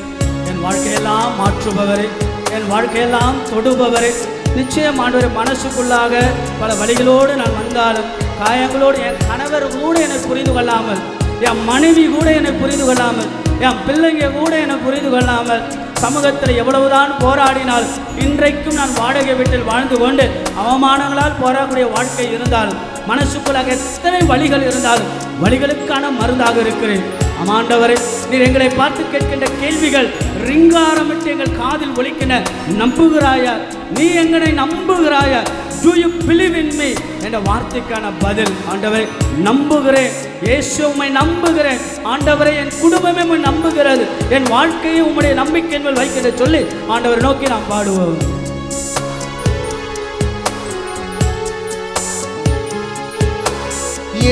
என் வாழ்க்கையெல்லாம் மாற்றுபவரே, என் வாழ்க்கையெல்லாம் தொடுபவரே, நிச்சயம் ஆண்டவரை மனசுக்குள்ளாக பல வழிகளோடு நான் வந்தாலும், காயங்களோடு என் கணவர் கூட என்னை புரிந்து கொள்ளாமல், என் மனைவி கூட என்னை புரிந்து கொள்ளாமல், என் பிள்ளைங்க கூட என்னை புரிந்து கொள்ளாமல், சமூகத்தில் எவ்வளவுதான் போராடினால், இன்றைக்கும் நான் வாடகை வீட்டில் வாழ்ந்து கொண்டு அவமானங்களால் போராடக்கூடிய வாழ்க்கை இருந்தாலும், மனசுக்குள்ளாக எத்தனை வழிகள் இருந்தாலும் வழிகளுக்கான மருந்தாக இருக்கிறேன். ஆமாண்டவரே, நீர் எங்களை பார்த்து கேட்கின்ற கேள்விகள் ரிங்காரமிட்டு எங்கள் காதில் ஒலிக்கின்ற, நம்புகிறாயா, நீ எங்களை நம்புகிறாயா, do you believe in me என்ற வார்த்தைக்கான பதில், ஆண்டவரே நம்புகிறேன், இயேசு உம்மை நம்புகிறேன், ஆண்டவரே என் குடும்பமே உம்மை நம்புகிறது, என் வாழ்க்கையை உம்முடைய நம்பிக்கை மேல் வைக்கிற சொல்லி ஆண்டவரை நோக்கி நாம் பாடுவோம்.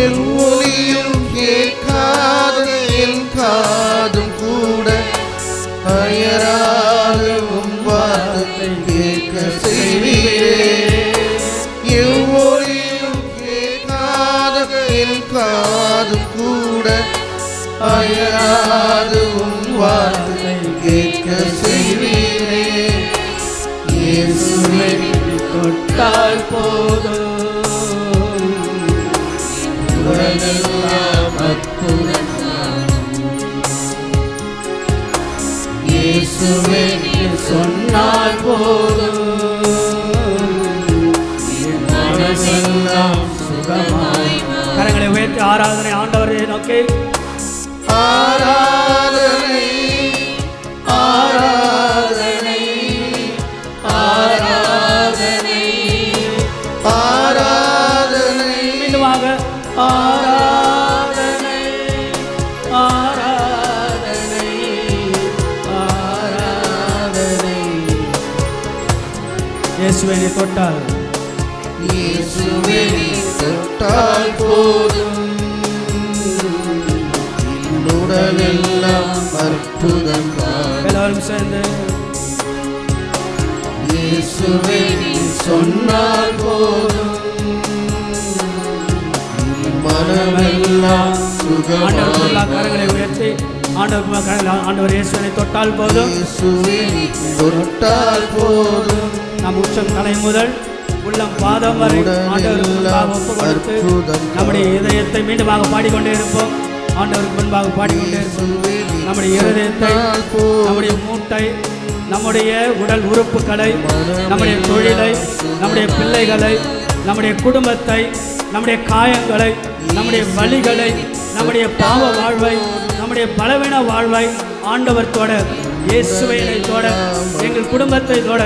என் ஒலியும் கேட்காத என் காதும் கூட அயராத உம் வார்த்தை கேட்க செய்வீரே. என் ஒலியும் கேட்காத என் காதும் கூட அயராத உம் வார்த்தை கேட்க செய்வீரே. இயேசுவே தொட்டால் போதும், உலகெல்லாம் அற்புதம் காணும். இயேசுவே சொன்னால் போதும், என் எல்லாம் சுகமாய் கரங்களை உயர்த்தி ஆராதனை ஆண்டவரை நோக்கி ஆராதனை ஆராதனை ஆராதனை ஆராதனை மீண்டுமாக ஆராதனை ஆராதனை ஆராதனை. இயேசுவை நீ தொட்டால் இயேசுவே நீ தொட்டால் போதும் உடலெல்லாம் அற்புதம் காணும். எல்லாரும் சேர்ந்து இயேசுவே நீ சொன்னால் போதும் மனமெல்லாம் ஆண்டவருக்குள்ள சுகமாய். கரங்களை உயர்த்தி ஆண்டவர் இயேசுவை தொட்டால் போதும். இயேசுவே நீ தொட்டால் போதும் நம் உச்சம் தலை முதல் உள்ளம் பாதம் வரை ஆண்டவருக்கு முன்பாக ஒப்பு கொடுத்து நம்முடைய இதயத்தை மீண்டுமாக பாடிக்கொண்டே இருப்போம். ஆண்டவருக்கு முன்பாக பாடிக்கொண்டே இருப்போம். நம்முடைய இருதயத்தை, நம்முடைய மூட்டை, நம்முடைய உடல் உறுப்புகளை, நம்முடைய தொழிலை, நம்முடைய பிள்ளைகளை, நம்முடைய குடும்பத்தை, நம்முடைய காயங்களை, நம்முடைய வலிகளை, நம்முடைய பாவ வாழ்வை, நம்முடைய பலவீன வாழ்வை ஆண்டவர் தொட, இயேசுவை தொட, எங்கள் குடும்பத்தை தொட,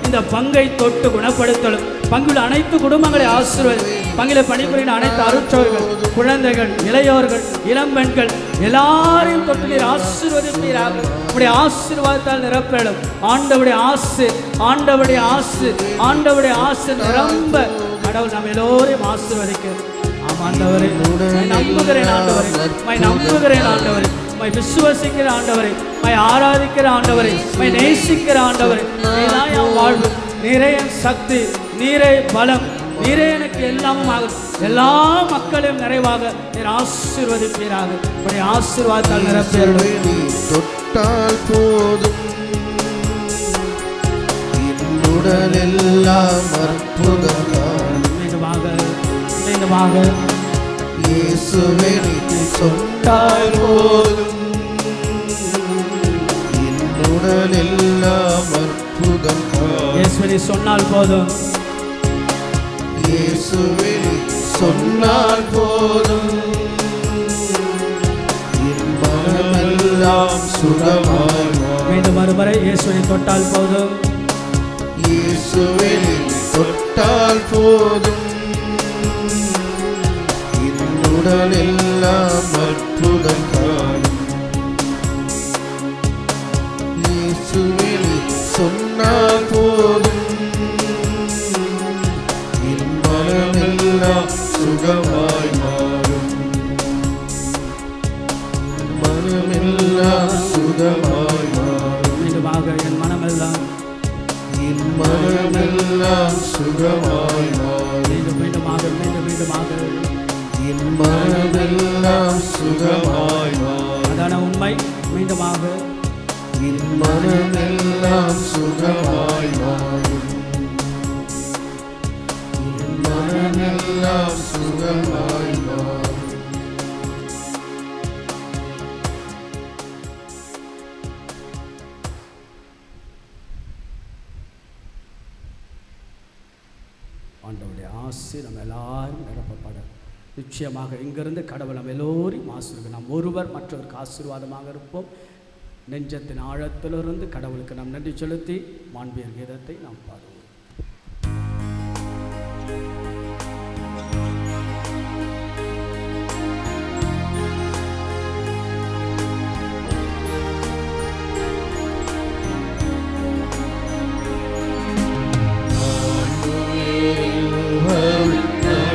இந்த பங்கை தொட்டு குணப்படுத்தலும். பங்குள்ள அனைத்து குடும்பங்களை ஆசீர்வதி. பங்கில பணிபுரிகிற அனைத்து அருட்சவர்கள், குழந்தைகள், இளையோர்கள், இளம்பெண்கள் எல்லாரையும் தொட்டு நீர் ஆசீர்வதிப்பீராக. உடைய ஆசீர்வாதத்தால் நிரப்பலும். ஆண்டவருடைய ஆசு, ஆண்டவருடைய ஆசு, ஆண்டவருடைய ஆசு நிரம்ப கடவுள் நம்ம எல்லோரையும் ஆசீர்வதிக்க. ஆண்டவரே நம்புகிறேன், ஆண்டவரே நம்புகிறேன், ஆண்டவரே விசுவசிக்கிற ஆண்டவரை, ஆராதிக்கிற ஆண்டவரை, நேசிக்கிற ஆண்டவரை, நீதான் என் வாழ்வு, நீரே என் சக்தி, நீரே பலம், நீரே எனக்கு எல்லாமும் ஆகும். எல்லா மக்களையும் நிறைவாக நீர் ஆசீர்வதிப்பீராக. உடைய ஆசீர்வாதத்தால் நிரப்பேறும். தொட்டால் போதும் உடலெல்லாம் அற்புதம் காணும். மீண்டுமாக மீண்டுமாக இயேசுவே நீ சொன்னால் போதும் உடலெல்லாம் அற்புதம் காணும். இயேசுவை சொன்னால் போதும். இயேசுவே நீ சொன்னால் போதும் என் மனமெல்லாம் சுகமாய் மாறும். மீண்டும் மறுமுறை இயேசுவை தொட்டால் போதும். இயேசுவே நீ தொட்டால் போதும் என் உடலெல்லாம் அற்புதம் காணும். இயேசுவே நீ சொன்னால் போதும் என் மனமெல்லாம் சுகமாய் மாறும். மனமெல்லாம் சுகமாய் மாறும். மீண்டுமாக என் மனமெல்லாம், என் மனமெல்லாம் சுகமாய் மாறும். மீண்டும் மீண்டுமாக மீண்டுமாக என் மனமெல்லாம் சுகமாய் மாறும். அதான உண்மை. மீண்டுமாக என் மனமெல்லாம் சுகமாய் மாறும். என் மனமெல்லாம் சுகமாய் மாறும். ஆண்டவருடைய ஆசை நம்ம எல்லாரும் நிரப்பப்பட நிச்சயமாக இங்கிருந்து கடவுள் நம்ம எல்லோரையும் ஆசீர்வதிக்கும். நாம் ஒருவர் மற்றவருக்கு ஆசீர்வாதமாக இருப்போம். நெஞ்சத்தின் ஆழத்திலிருந்து கடவுளுக்கு நாம் நன்றி செலுத்தி மாண்பியர் கீதத்தை நாம் பாடுவோம்.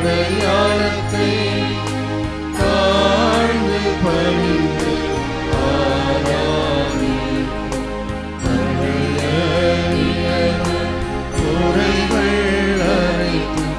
அடையாளத்தை தாழ்ந்து பணிந்து ஆராதி குறைகள் அனைத்தும்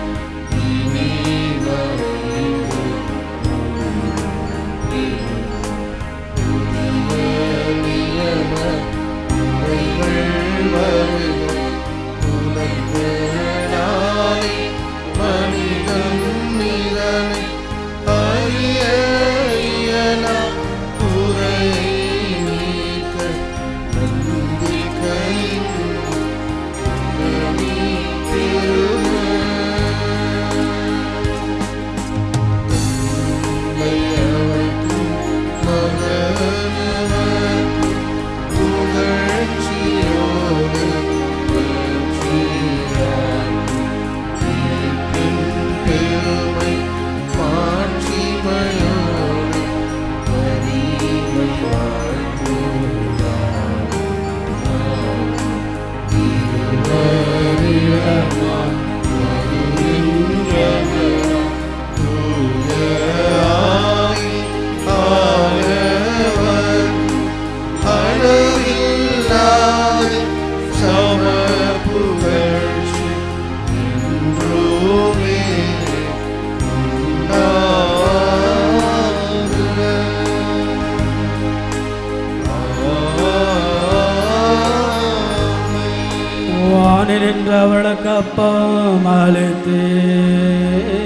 வானில் நின்று அவளுக்கு அப்பம் அளித்தீரே.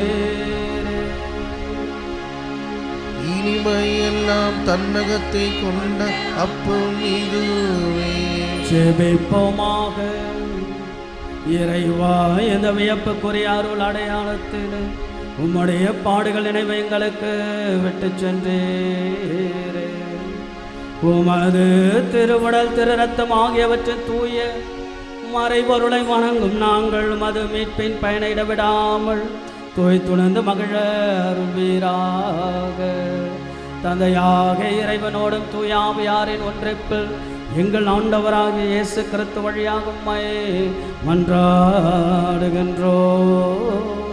இனிமையெல்லாம் தன்னகத்தை கொண்ட அப்பம் இதுவே. ஜெபிப்போமாக. இறைவா, இந்த வியப்புக்குரிய அருள் அடையாளத்தில் உம்முடைய பாடுகள் நினைவை எங்களுக்கு விட்டு சென்றீரே. உமது திருவுடல் திரு ரத்தம் ஆகியவற்றின் தூய மறைபொருளை வணங்கும் நாங்கள் மது மீட்பின் பயனை இடவிடாமல் தூய்த்துணர்ந்து மகிழ அருள்வீராக. தந்தையாக இறைவனோடும் தூயாவியாரின் ஒன்றிப்பில் எங்கள் ஆண்டவராகிய இயேசு கிறிஸ்து வழியாக உம்மை மன்றாடுகின்றோம்.